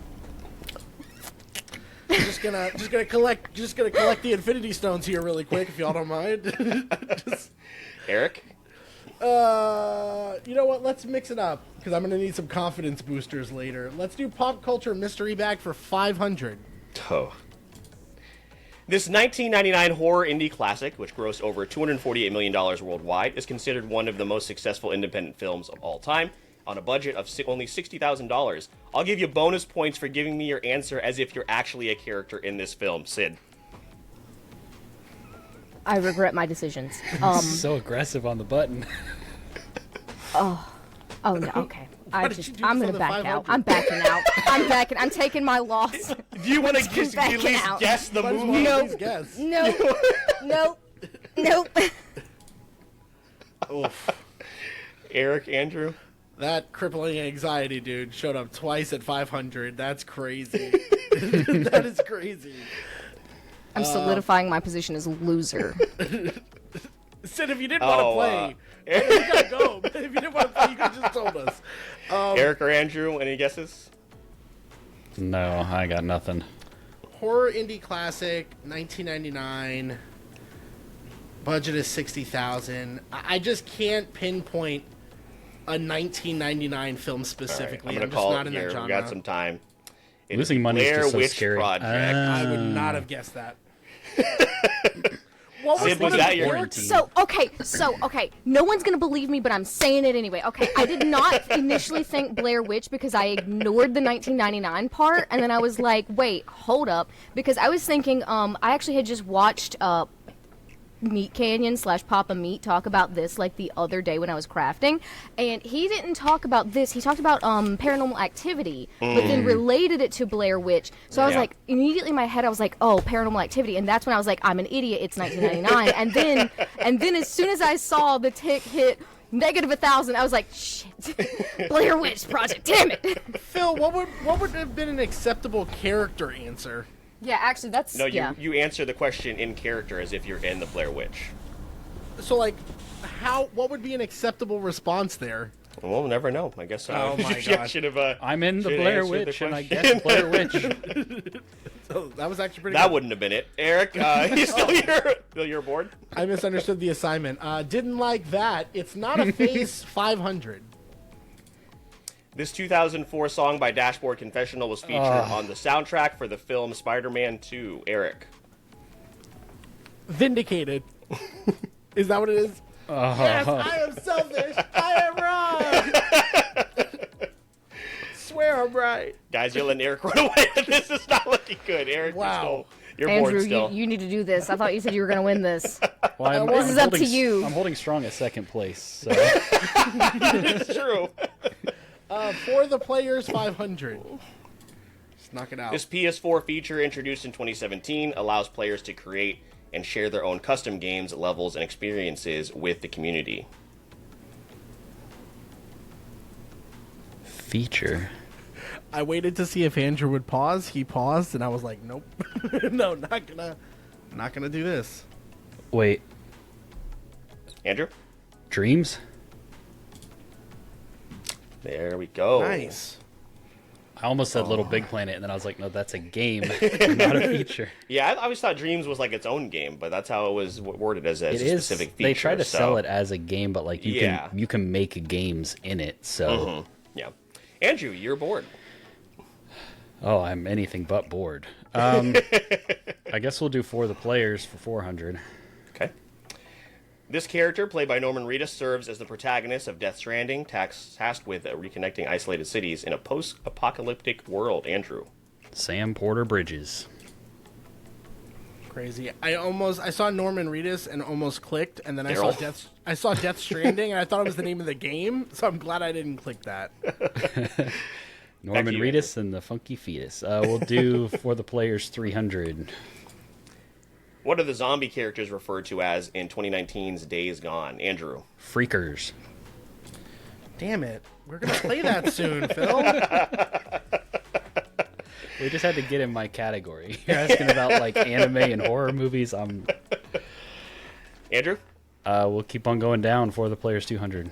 just gonna collect the Infinity Stones here really quick, if y'all don't mind. Eric. You know what? Let's mix it up because I'm gonna need some confidence boosters later. Let's do pop culture mystery bag for 500. Oh. This 1999 horror indie classic, which grossed over $248 million worldwide, is considered one of the most successful independent films of all time, on a budget of only $60,000. I'll give you bonus points for giving me your answer as if you're actually a character in this film. Sid. I regret my decisions. So aggressive on the button. Oh no, okay. What did you do I'm for gonna the back out. 500? I'm backing out. I'm taking my loss. Do you want to just at backing least out. guess the Might as movie? well No. at least guess. Nope. Oof. Eric, Andrew. That crippling anxiety dude showed up twice at 500. That's crazy. That is crazy. I'm solidifying my position as loser. Sid, if you didn't want to play, you gotta go. If you didn't want to play, you could have just told us. Eric or Andrew, any guesses? No, I got nothing. Horror indie classic, 1999. Budget is 60,000. I just can't pinpoint a 1999 film specifically. I'm going I'm to just call not it in here. that We genre. got some time. It Losing is money is Blair just so Witch scary. Project. I would not have guessed that. Sid, was that your... So okay. No one's gonna believe me, but I'm saying it anyway. Okay, I did not initially think Blair Witch because I ignored the 1999 part, and then I was like, wait, hold up, because I was thinking, I actually had just watched Meat Canyon / Papa Meat talk about this like the other day when I was crafting, and he didn't talk about this. He talked about Paranormal Activity, but then related it to Blair Witch. So I was Yeah. like, immediately in my head I was like, oh, Paranormal Activity, and that's when I was like, I'm an idiot. It's 1999, and then as soon as I saw the tick hit -1,000, I was like, shit, Blair Witch Project, damn it. Phil, what would have been an acceptable character answer? Yeah, actually, that's No, yeah. you answer the question in character as if you're in the Blair Witch. So, like, what would be an acceptable response there? Well, we'll never know. I guess. Oh my I God. should have. I'm in the should Blair answer the Witch, and I question. guess Blair Witch. So that was actually pretty That good. wouldn't have been it. Eric, you still your board? I misunderstood the assignment. Didn't like that. It's not a face 500. This 2004 song by Dashboard Confessional was featured on the soundtrack for the film Spider-Man 2. Eric. Vindicated. Is that what it is? Yes, I am selfish. I am wrong. Swear I'm right. Guys, you're letting Eric run away. This is not looking good. Eric, Wow. you're bored Andrew, still. you need to do this. I thought you said you were gonna win this. Well, This is up to holding- you. I'm holding strong at second place. So. It's true. For the players 500. Just knock it out. This PS4 feature, introduced in 2017, allows players to create and share their own custom games, levels, and experiences with the community. Feature. I waited to see if Andrew would pause. He paused, and I was like, nope. No, not gonna do this. Wait, Andrew? Dreams? There we go. Nice. I almost said Little Big Planet, and then I was like, no, that's a game, not a feature. Yeah, I always thought Dreams was like its own game, but that's how it was worded as a It is. specific feature. They try to so- sell it as a game, but like Yeah. you can make games in it. So, Yeah. Andrew, you're bored. oh, I'm anything but bored. I guess we'll do For the Players for 400. Okay. This character, played by Norman Reedus, serves as the protagonist of Death Stranding, tasked with reconnecting isolated cities in a post-apocalyptic world. Andrew. Sam Porter Bridges. Crazy. I saw Norman Reedus and almost clicked, and then Daryl? I saw Death Stranding, and I thought it was the name of the game, so I'm glad I didn't click that. Norman Reedus and the Funky Fetus. We'll do For the Players 300. What are the zombie characters referred to as in 2019's Days Gone? Andrew. Freakers. Damn it. We're going to play that soon, Phil. We just had to get in my category. You're asking about like anime and horror movies. Andrew? We'll keep on going down For the Players 200.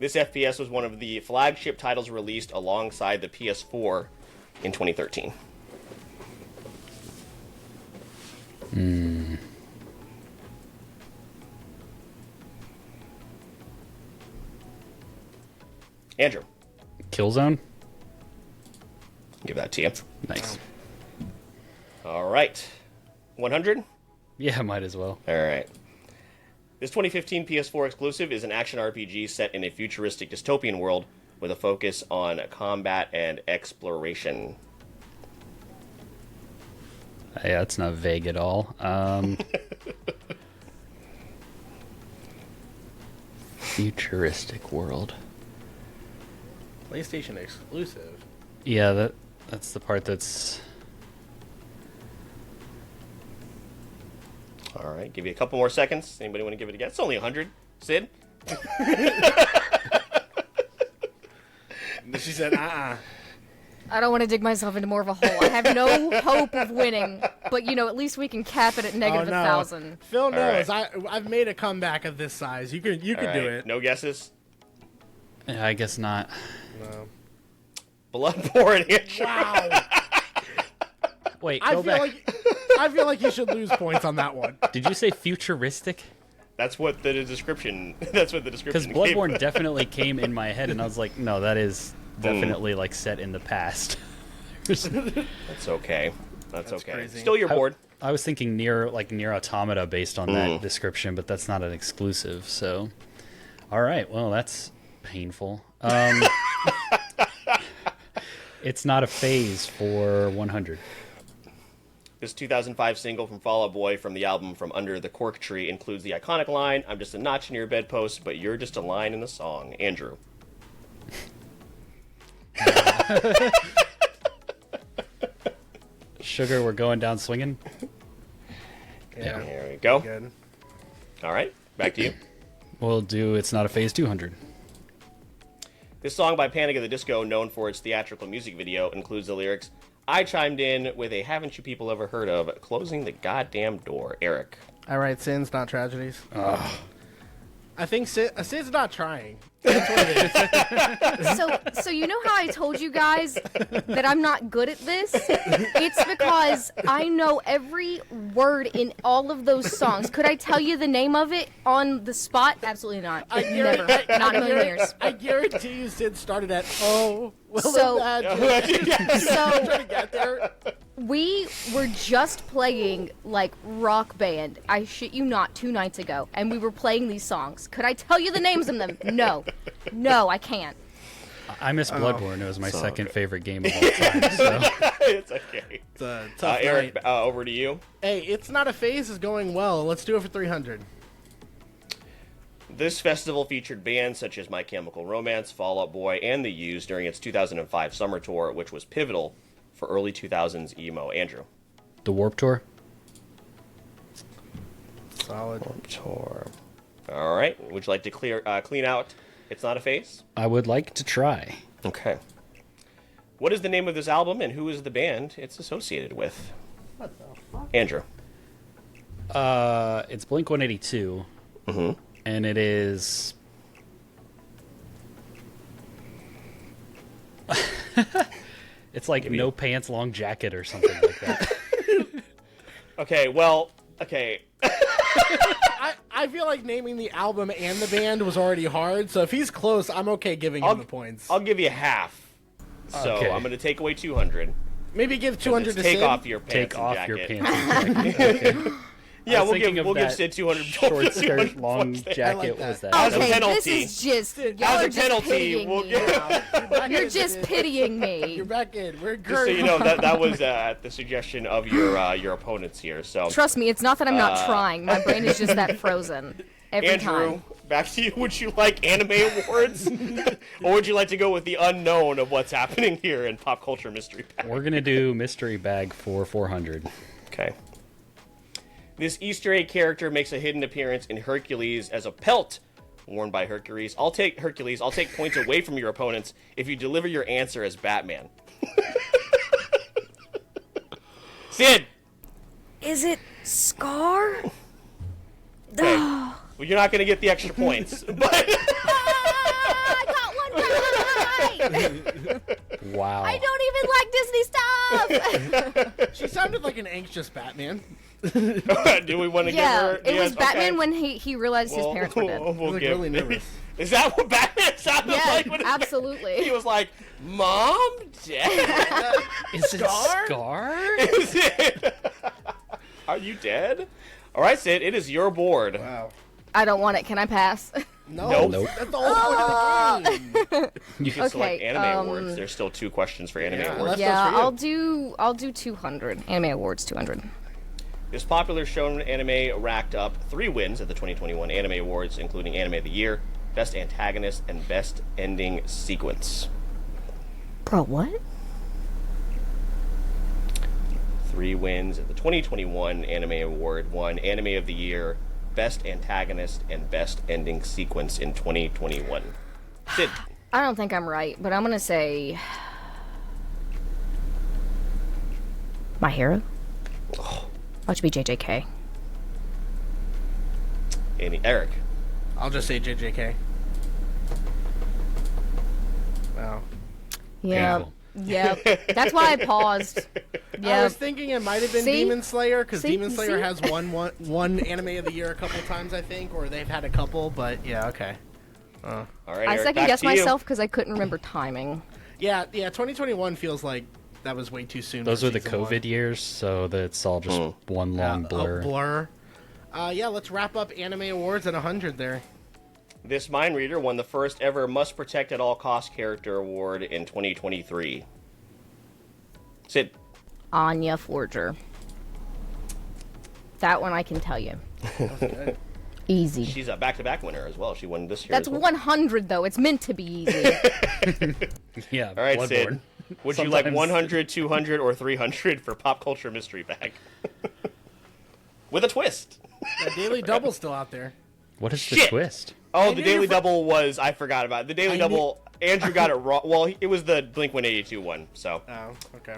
This FPS was one of the flagship titles released alongside the PS4 in 2013. Andrew. Killzone? Give that to you. Nice. All right. 100? Yeah, might as well. All right. This 2015 PS4 exclusive is an action RPG set in a futuristic dystopian world with a focus on combat and exploration. Yeah, it's not vague at all. Futuristic world. PlayStation exclusive. Yeah, that's the part that's... All right, give you a couple more seconds. Anybody want to give it a guess? It's only 100. Sid? She said, I don't want to dig myself into more of a hole. I have no hope of winning, but at least we can cap it at negative 1,000. Phil knows. right. I've made a comeback of this size. You could do it. No guesses? Yeah, I guess not. No. Bloodborne, Andrew. Wow. Wait, go back. I feel like you should lose points on that one. Did you say futuristic? That's what the description. That's what the description. Because Bloodborne definitely came in my head, and I was like, no, that is definitely like set in the past. That's okay. That's okay. Crazy. Still, you're bored. I was thinking near Automata based on that description, but that's not an exclusive. So, all right, well, that's painful. It's not a phase for 100. This 2005 single from Fall Out Boy from the album From Under the Cork Tree includes the iconic line, "I'm just a notch in your bedpost, but you're just a line in the song." Andrew. Sugar, we're going down swinging. Yeah. There we go. Good. All right, back to you. We'll do It's Not a Phase 200. This song by Panic at the Disco, known for its theatrical music video, includes the lyrics, "I chimed in with a haven't you people ever heard of closing the goddamn door." Eric. I write sins, not tragedies. I think Sid's not trying. That's what it is. So you know how I told you guys that I'm not good at this? It's because I know every word in all of those songs. Could I tell you the name of it on the spot? Absolutely not. Never. Not in a million years. I guarantee you Sid started at, oh, well, So- imagine. So Trying to get there. we were just playing like Rock Band, I shit you not, 2 nights ago, and we were playing these songs. Could I tell you the names of them? No, I can't. I miss Bloodborne. It was my second favorite game of all time. So. It's okay. It's a tough Eric, night. over to you. Hey, It's Not a Phase is going well. Let's do it for 300. This festival featured bands such as My Chemical Romance, Fall Out Boy, and The Used during its 2005 summer tour, which was pivotal for early 2000s emo. Andrew. The Warp Tour? Solid. Tour. All right. Would you like to clean out It's Not a Phase? I would like to try. Okay. What is the name of this album, and who is the band it's associated with? What the fuck? Andrew. It's Blink-182. Mm-hmm. And it is... It's like No Pants, Long Jacket or something like that. Okay, well, okay. I feel like naming the album and the band was already hard, so if he's close, I'm okay giving him the points. I'll give you half. So Okay. I'm going to take away 200. Maybe give 200 to Take Sid. off your pants Take and off jacket. your pants and jacket. Okay. Yeah, was we'll thinking give of that Sid 200 short skirt, long points there. jacket. that. Was that? As a Okay, penalty. this is just y'all As are a just penalty, pitying we'll me. give. You're just pitying me. You're back in. We're Just so good. you know, that was at the suggestion of your opponents here. So Trust me, it's not that I'm not trying. My brain is just that frozen every Andrew, time. back to you. Would you like anime awards, or would you like to go with the unknown of what's happening here in pop culture mystery bag? We're gonna do mystery bag for 400. Okay. This Easter egg character makes a hidden appearance in Hercules as a pelt worn by Hercules. I'll take points away from your opponents if you deliver your answer as Batman. Sid. Is it Scar? Okay. Well, you're not going to get the extra points, but I got one right! Wow. I don't even like Disney stuff! She sounded like an anxious Batman. do we want to Yeah, give her? it was yes, Batman okay. when he realized his parents were dead. We'll like give. really nervous. Is that what Batman sounded Yeah, like? When absolutely. He was like, "Mom, Dad, Is it Scar? is it? Are you dead?" All right, Sid, it is your board. Wow. I don't want it. Can I pass? No, Nope. that's the whole point of the game. You can select Okay, anime awards. There's still 2 questions for anime Yeah, awards. left Yeah, those for you. I'll do 200. Anime Awards 200. This popular shonen anime racked up 3 wins at the 2021 Anime Awards, including Anime of the Year, Best Antagonist, and Best Ending Sequence. Bro, what? 3 wins at the 2021 Anime Award, won Anime of the Year, Best Antagonist, and Best Ending Sequence in 2021. Sid. I don't think I'm right, but I'm gonna say My Hero. Watch be JJK. Eric. I'll just say JJK. Wow. Yeah. Painful. Yep. That's why I paused. I Yeah. was thinking it might have been See? Demon Slayer, because See? Demon You Slayer see? has one anime of the year a couple times, I think, or they've had a couple, but yeah, okay. All right, I Eric, second back guessed to you. myself because I couldn't remember timing. Yeah, 2021 feels like that was way too soon. Those for were the season COVID one. years, so that it's all just one long blur. A blur. Yeah, let's wrap up Anime Awards at 100 there. This mind reader won the first ever Must Protect at All Cost Character Award in 2023. Sid. Anya Forger. That one I can tell you. Easy. She's a back-to-back winner as well. She won this year. That's as well. 100 though. It's meant to be easy. Yeah. All right, Bloodborne. Sid. Would you like Sometimes- 100, 200, or 300 for Pop Culture Mystery Bag? With a twist. That Daily Double's still out there. What is the Shit. twist? Oh, I the knew Daily you for- Double was... I forgot about it. The Daily I Double... Andrew got it wrong. Well, it was the Blink-182 one, so Oh, okay.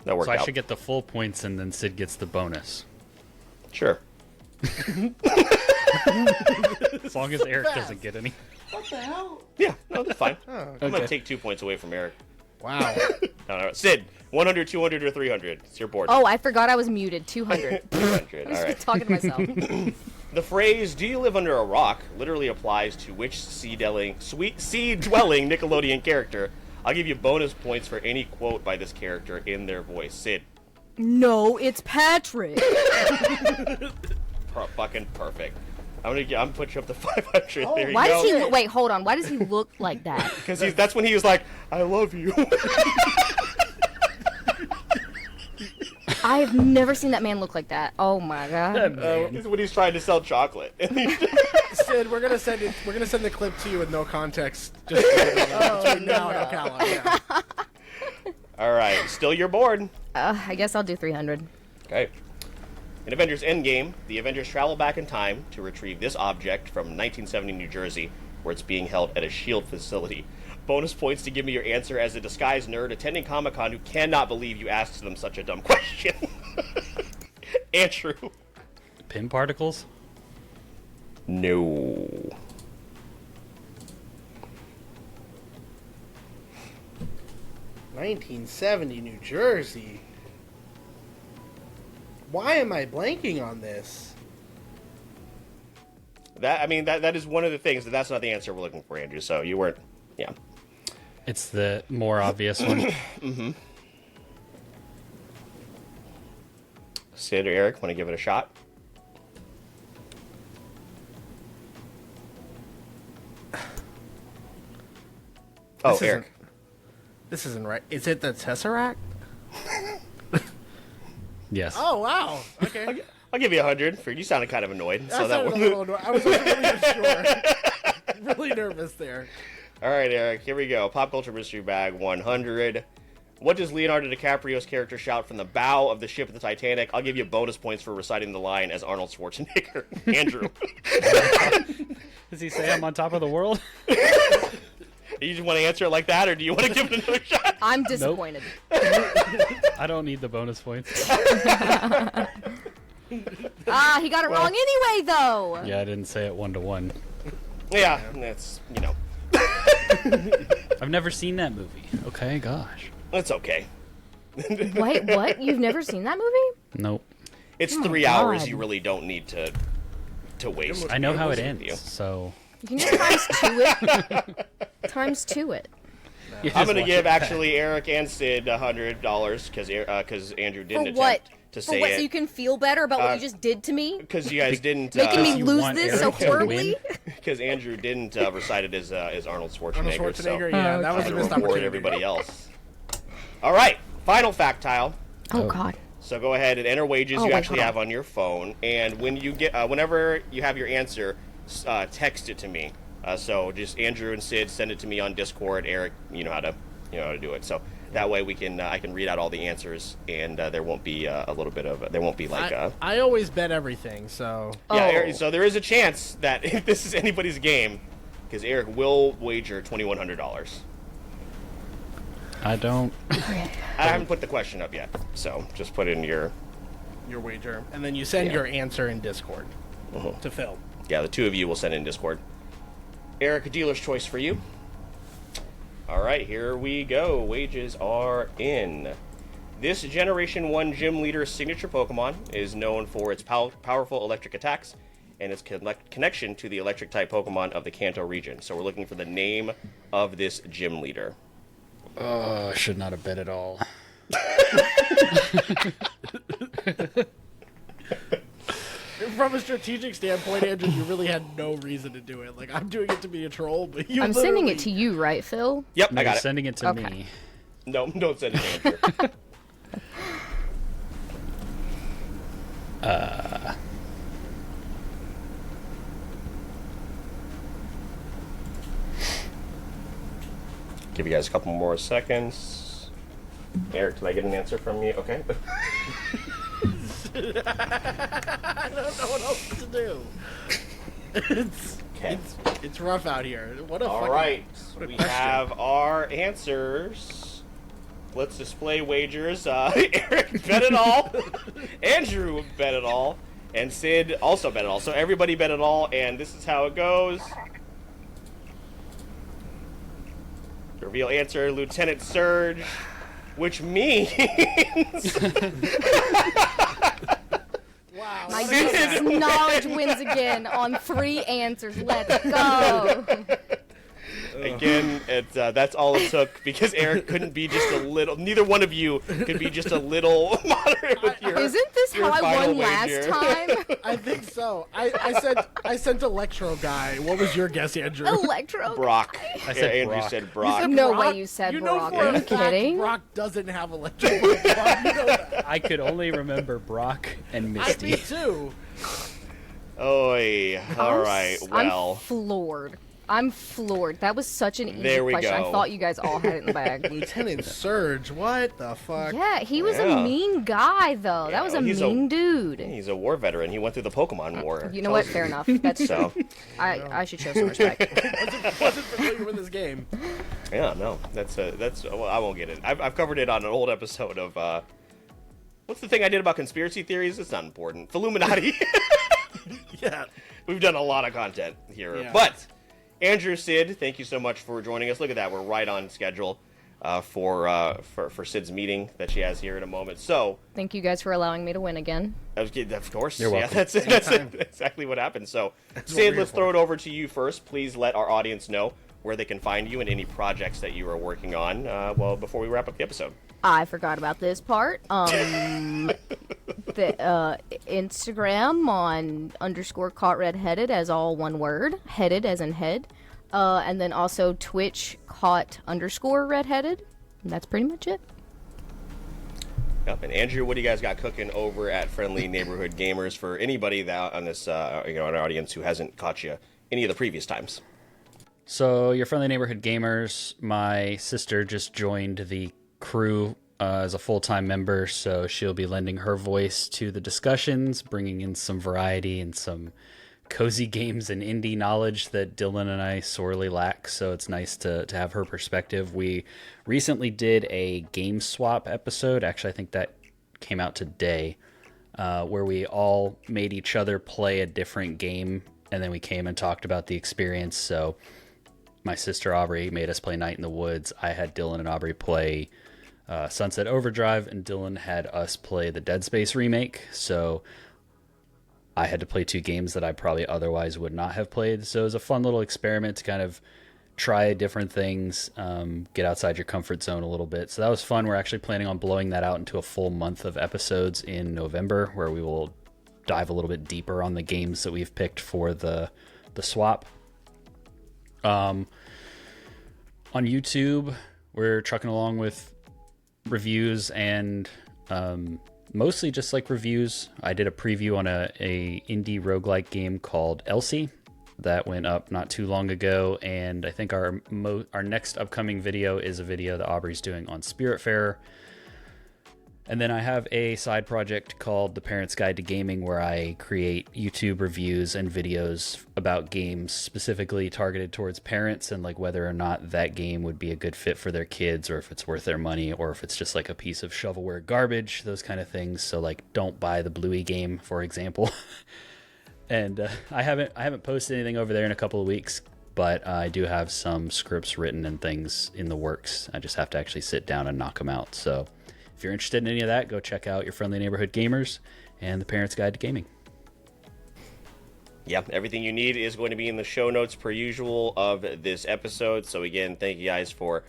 that worked So I out. should get the full points, and then Sid gets the bonus. Sure. As long as Eric doesn't get any. What the hell? Yeah, no, that's fine. Oh, I'm going to take 2 points away from Eric. wow. No. Sid, 100, 200, or 300. It's your board. Oh, I forgot I was muted. 200. 300. All right. Talking to myself. The phrase "Do you live under a rock?" literally applies to which sea-dwelling Nickelodeon character? I'll give you bonus points for any quote by this character in their voice. Sid. No, it's Patrick. Fucking perfect. I'm gonna put you up to 500. There you Why go. does he wait? Hold on. Why does he look like that? Because that's when he was like, "I love you." I've never seen that man look like that. Oh my god. It's when he's trying to sell chocolate. Sid, we're gonna send it. We're gonna send the clip to you with no context. Just between now and Ocala. Yeah. All right, still your board. I guess I'll do 300. Okay. In Avengers Endgame, the Avengers travel back in time to retrieve this object from 1970 New Jersey, where it's being held at a S.H.I.E.L.D. facility. Bonus points to give me your answer as a disguised nerd attending Comic-Con who cannot believe you asked them such a dumb question. Andrew. Pin particles? No. $1970 New Jersey. Why am I blanking on this? That is one of the things, that's not the answer we're looking for, Andrew, so you weren't, yeah. It's the more obvious one. Mm-hmm. Sid or Eric, want to give it a shot? Oh, Eric. This isn't right. Is it the Tesseract? Yes. Oh, wow. Okay. I'll give you 100 for you. Sounded kind of annoyed. So that I was really unsure. Really nervous there. All right, Eric. Here we go. Pop culture mystery bag 100. What does Leonardo DiCaprio's character shout from the bow of the ship of the Titanic? I'll give you bonus points for reciting the line as Arnold Schwarzenegger. Andrew. Does he say I'm on top of the world? You just want to answer it like that, or do you want to give it another shot? I'm disappointed. I don't need the bonus points. He got it wrong anyway, though. Yeah, I didn't say it 1-to-1. Yeah, that's, I've never seen that movie. Okay, gosh. It's okay. Wait, what? You've never seen that movie? Nope. It's Oh 3 my hours. God. You really don't need to waste. I know how it Listen to ends, so... You can just times 2 it. Times 2 it. You I'm just going to watch give it back. actually Eric and Sid $100 because Andrew didn't For what? attempt to For say what? it. So you can feel better about what you just did to me? Because you guys didn't. Making me you lose want this so Eric to horribly? Because Andrew didn't recite it as Arnold Schwarzenegger. Arnold Schwarzenegger, So yeah, that I was had a to missed reward opportunity. everybody else. All right, final factile. Oh, God. So go ahead and enter wages Oh, you wait, actually hold on. have on your phone, and when you get, whenever you have your answer, text it to me. So just Andrew and Sid send it to me on Discord. Eric, you know how to do it. So that way we can, I can read out all the answers, and there won't be there won't be like I always bet everything, so. yeah. Oh. Eric, so there is a chance that if this is anybody's game, because Eric will wager $2,100. I don't... I haven't put the question up yet, so just put in your wager. And then you send your answer in Discord to Phil. yeah. The two of you will send in Discord. Eric, a dealer's choice for you. All right, here we go. Wages are in. This Generation 1 Gym Leader's signature Pokemon is known for its powerful electric attacks and its connection to the electric-type Pokemon of the Kanto region. So we're looking for the name of this Gym Leader. Oh, I should not have bet at all. From a strategic standpoint, Andrew, you really had no reason to do it. Like, I'm doing it to be a troll, but you I'm sending it to you, right, Phil? Yep, No, I got you're it. sending it to Okay. me. No, don't send it to Andrew. Give you guys a couple more seconds. Eric, did I get an answer from you? Okay. I don't know what else to do. Okay. It's rough out here. What a All fucking... right. what a We question. have our answers. Let's display wagers. Eric bet it all. Andrew bet it all. And Sid also bet it all. So everybody bet it all, and this is how it goes. Reveal answer, Lieutenant Surge, which means Wow. My useless knowledge wins again on 3 answers. Let's go. again, that's all it took because Eric couldn't be just a little. Neither one of you could be just a little moderate with your. Isn't this your how I final won last wager. time? I think so. I sent Electro Guy. What was your guess, Andrew? Electro. Brock. I said Andrew Brock. said You Brock. said No Brock? way you said you know Brock. For Are a you fact kidding? Brock doesn't have Electro Pokemon. You know that. I could only remember Brock and Me Misty. too. Oy. All right. Well. I'm floored. I'm floored. That was such an easy There we question. go. I thought you guys all had it in the bag. Lieutenant Surge. What the fuck? Yeah, he was Yeah. a mean guy, though. Yeah, That was a he's a- mean dude. He's a war veteran. He went through the Pokemon War. You know what? Fair enough. That's So, true. I should show some respect. Wasn't familiar with this game. yeah, no, that's well, I won't get it. I've covered it on an old episode of what's the thing I did about conspiracy theories? It's not important. Illuminati. Yeah. We've done a lot of content here, Yeah. but Andrew, Sid, thank you so much for joining us. Look at that, we're right on schedule for Sid's meeting that she has here in a moment. So, Thank you guys for allowing me to win again. of course, You're welcome. Yeah, that's exactly what happened. So, what Sid, we're let's here throw it over to you first. Please let our audience know where they can find you and any projects that you are working on. Well, before we wrap up the episode. I forgot about this part. The Instagram on _caught red-headed as all one word, headed as in head. And then also Twitch caught_redheaded. And that's pretty much it. Yep. And Andrew, what do you guys got cooking over at Friendly Neighborhood Gamers for anybody that on this, on our audience who hasn't caught you any of the previous times? So, your Friendly Neighborhood Gamers, my sister just joined the crew as a full-time member, so she'll be lending her voice to the discussions, bringing in some variety and some cozy games and indie knowledge that Dylan and I sorely lack, so it's nice to have her perspective. We recently did a game swap episode, actually I think that came out today, where we all made each other play a different game, and then we came and talked about the experience. So my sister Aubrey made us play Night in the Woods. I had Dylan and Aubrey play Sunset Overdrive, and Dylan had us play the Dead Space remake. So I had to play 2 games that I probably otherwise would not have played. So it was a fun little experiment to kind of try different things, get outside your comfort zone a little bit. So that was fun. We're actually planning on blowing that out into a full month of episodes in November, where we will dive a little bit deeper on the games that we've picked for the swap. On YouTube, we're trucking along with reviews and mostly just like reviews. I did a preview on a indie roguelike game called Elsie that went up not too long ago, and I think our next upcoming video is a video that Aubrey's doing on Spiritfarer. And then I have a side project called The Parent's Guide to Gaming, where I create YouTube reviews and videos about games specifically targeted towards parents and like whether or not that game would be a good fit for their kids, or if it's worth their money, or if it's just like a piece of shovelware garbage, those kind of things. So like, don't buy the Bluey game, for example. And I haven't posted anything over there in a couple of weeks, but I do have some scripts written and things in the works. I just have to actually sit down and knock them out. So if you're interested in any of that, go check out your Friendly Neighborhood Gamers and The Parent's Guide to Gaming. Yep, everything you need is going to be in the show notes per usual of this episode. So again, thank you guys for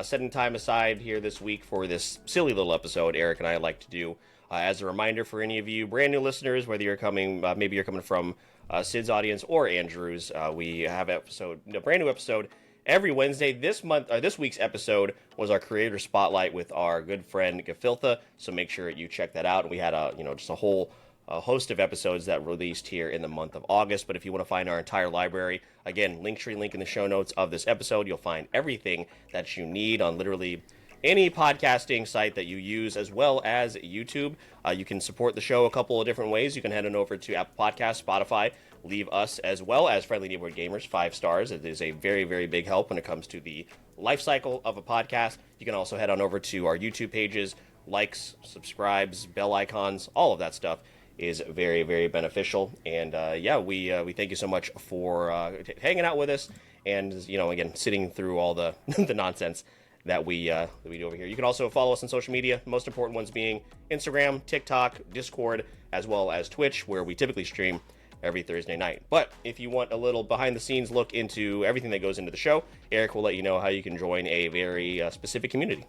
setting time aside here this week for this silly little episode Eric and I like to do. As a reminder for any of you brand new listeners, whether you're coming, maybe you're coming from Sid's audience or Andrew's, we have a brand new episode every Wednesday. This week's episode was our creator spotlight with our good friend Gefiltha, so make sure you check that out. And we had just a whole host of episodes that released here in the month of August. But if you want to find our entire library, again, Linktree link in the show notes of this episode. You'll find everything that you need on literally any podcasting site that you use, as well as YouTube. You can support the show a couple of different ways. You can head on over to Apple Podcasts, Spotify, leave us as well as Friendly Neighborhood Gamers 5 stars. It is a very, very big help when it comes to the life cycle of a podcast. You can also head on over to our YouTube pages, likes, subscribes, bell icons, all of that stuff is very, very beneficial. And we thank you so much for hanging out with us, and again, sitting through all the the nonsense that we do over here. You can also follow us on social media, the most important ones being Instagram, TikTok, Discord, as well as Twitch, where we typically stream every Thursday night. But if you want a little behind-the-scenes look into everything that goes into the show, Eric will let you know how you can join a very specific community.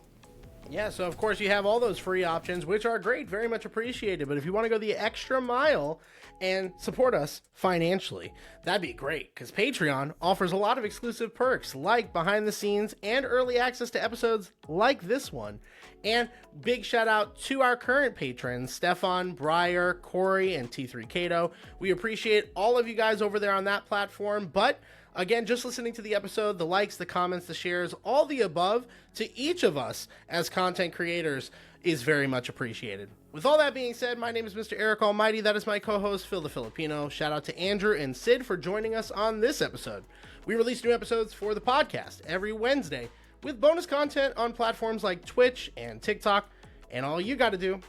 Yeah, so of course you have all those free options, which are great, very much appreciated. But if you want to go the extra mile and support us financially, that'd be great, because Patreon offers a lot of exclusive perks, like behind the scenes and early access to episodes like this one. And big shout out to our current patrons, Stefan, Breyer, Corey, and T3 Cato. We appreciate all of you guys over there on that platform. But again, just listening to the episode, the likes, the comments, the shares, all the above to each of us as content creators is very much appreciated. With all that being said, my name is Mr. Eric Almighty. That is my co-host, Phil the Filipino. Shout out to Andrew and Sid for joining us on this episode. We release new episodes for the podcast every Wednesday, with bonus content on platforms like Twitch and TikTok, and all you gotta do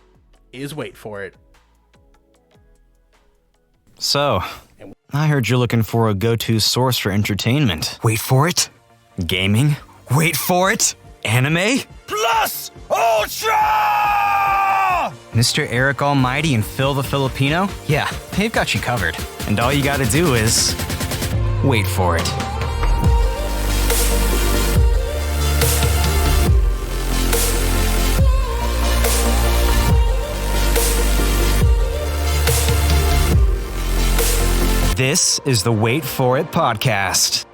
is wait for it. So, I heard you're looking for a go-to source for entertainment. Wait for it. Gaming? Wait for it. Anime? Plus Ultra! Mr. Eric Almighty and Phil the Filipino? Yeah, they've got you covered. And all you gotta do is wait for it. This is the Wait For It podcast.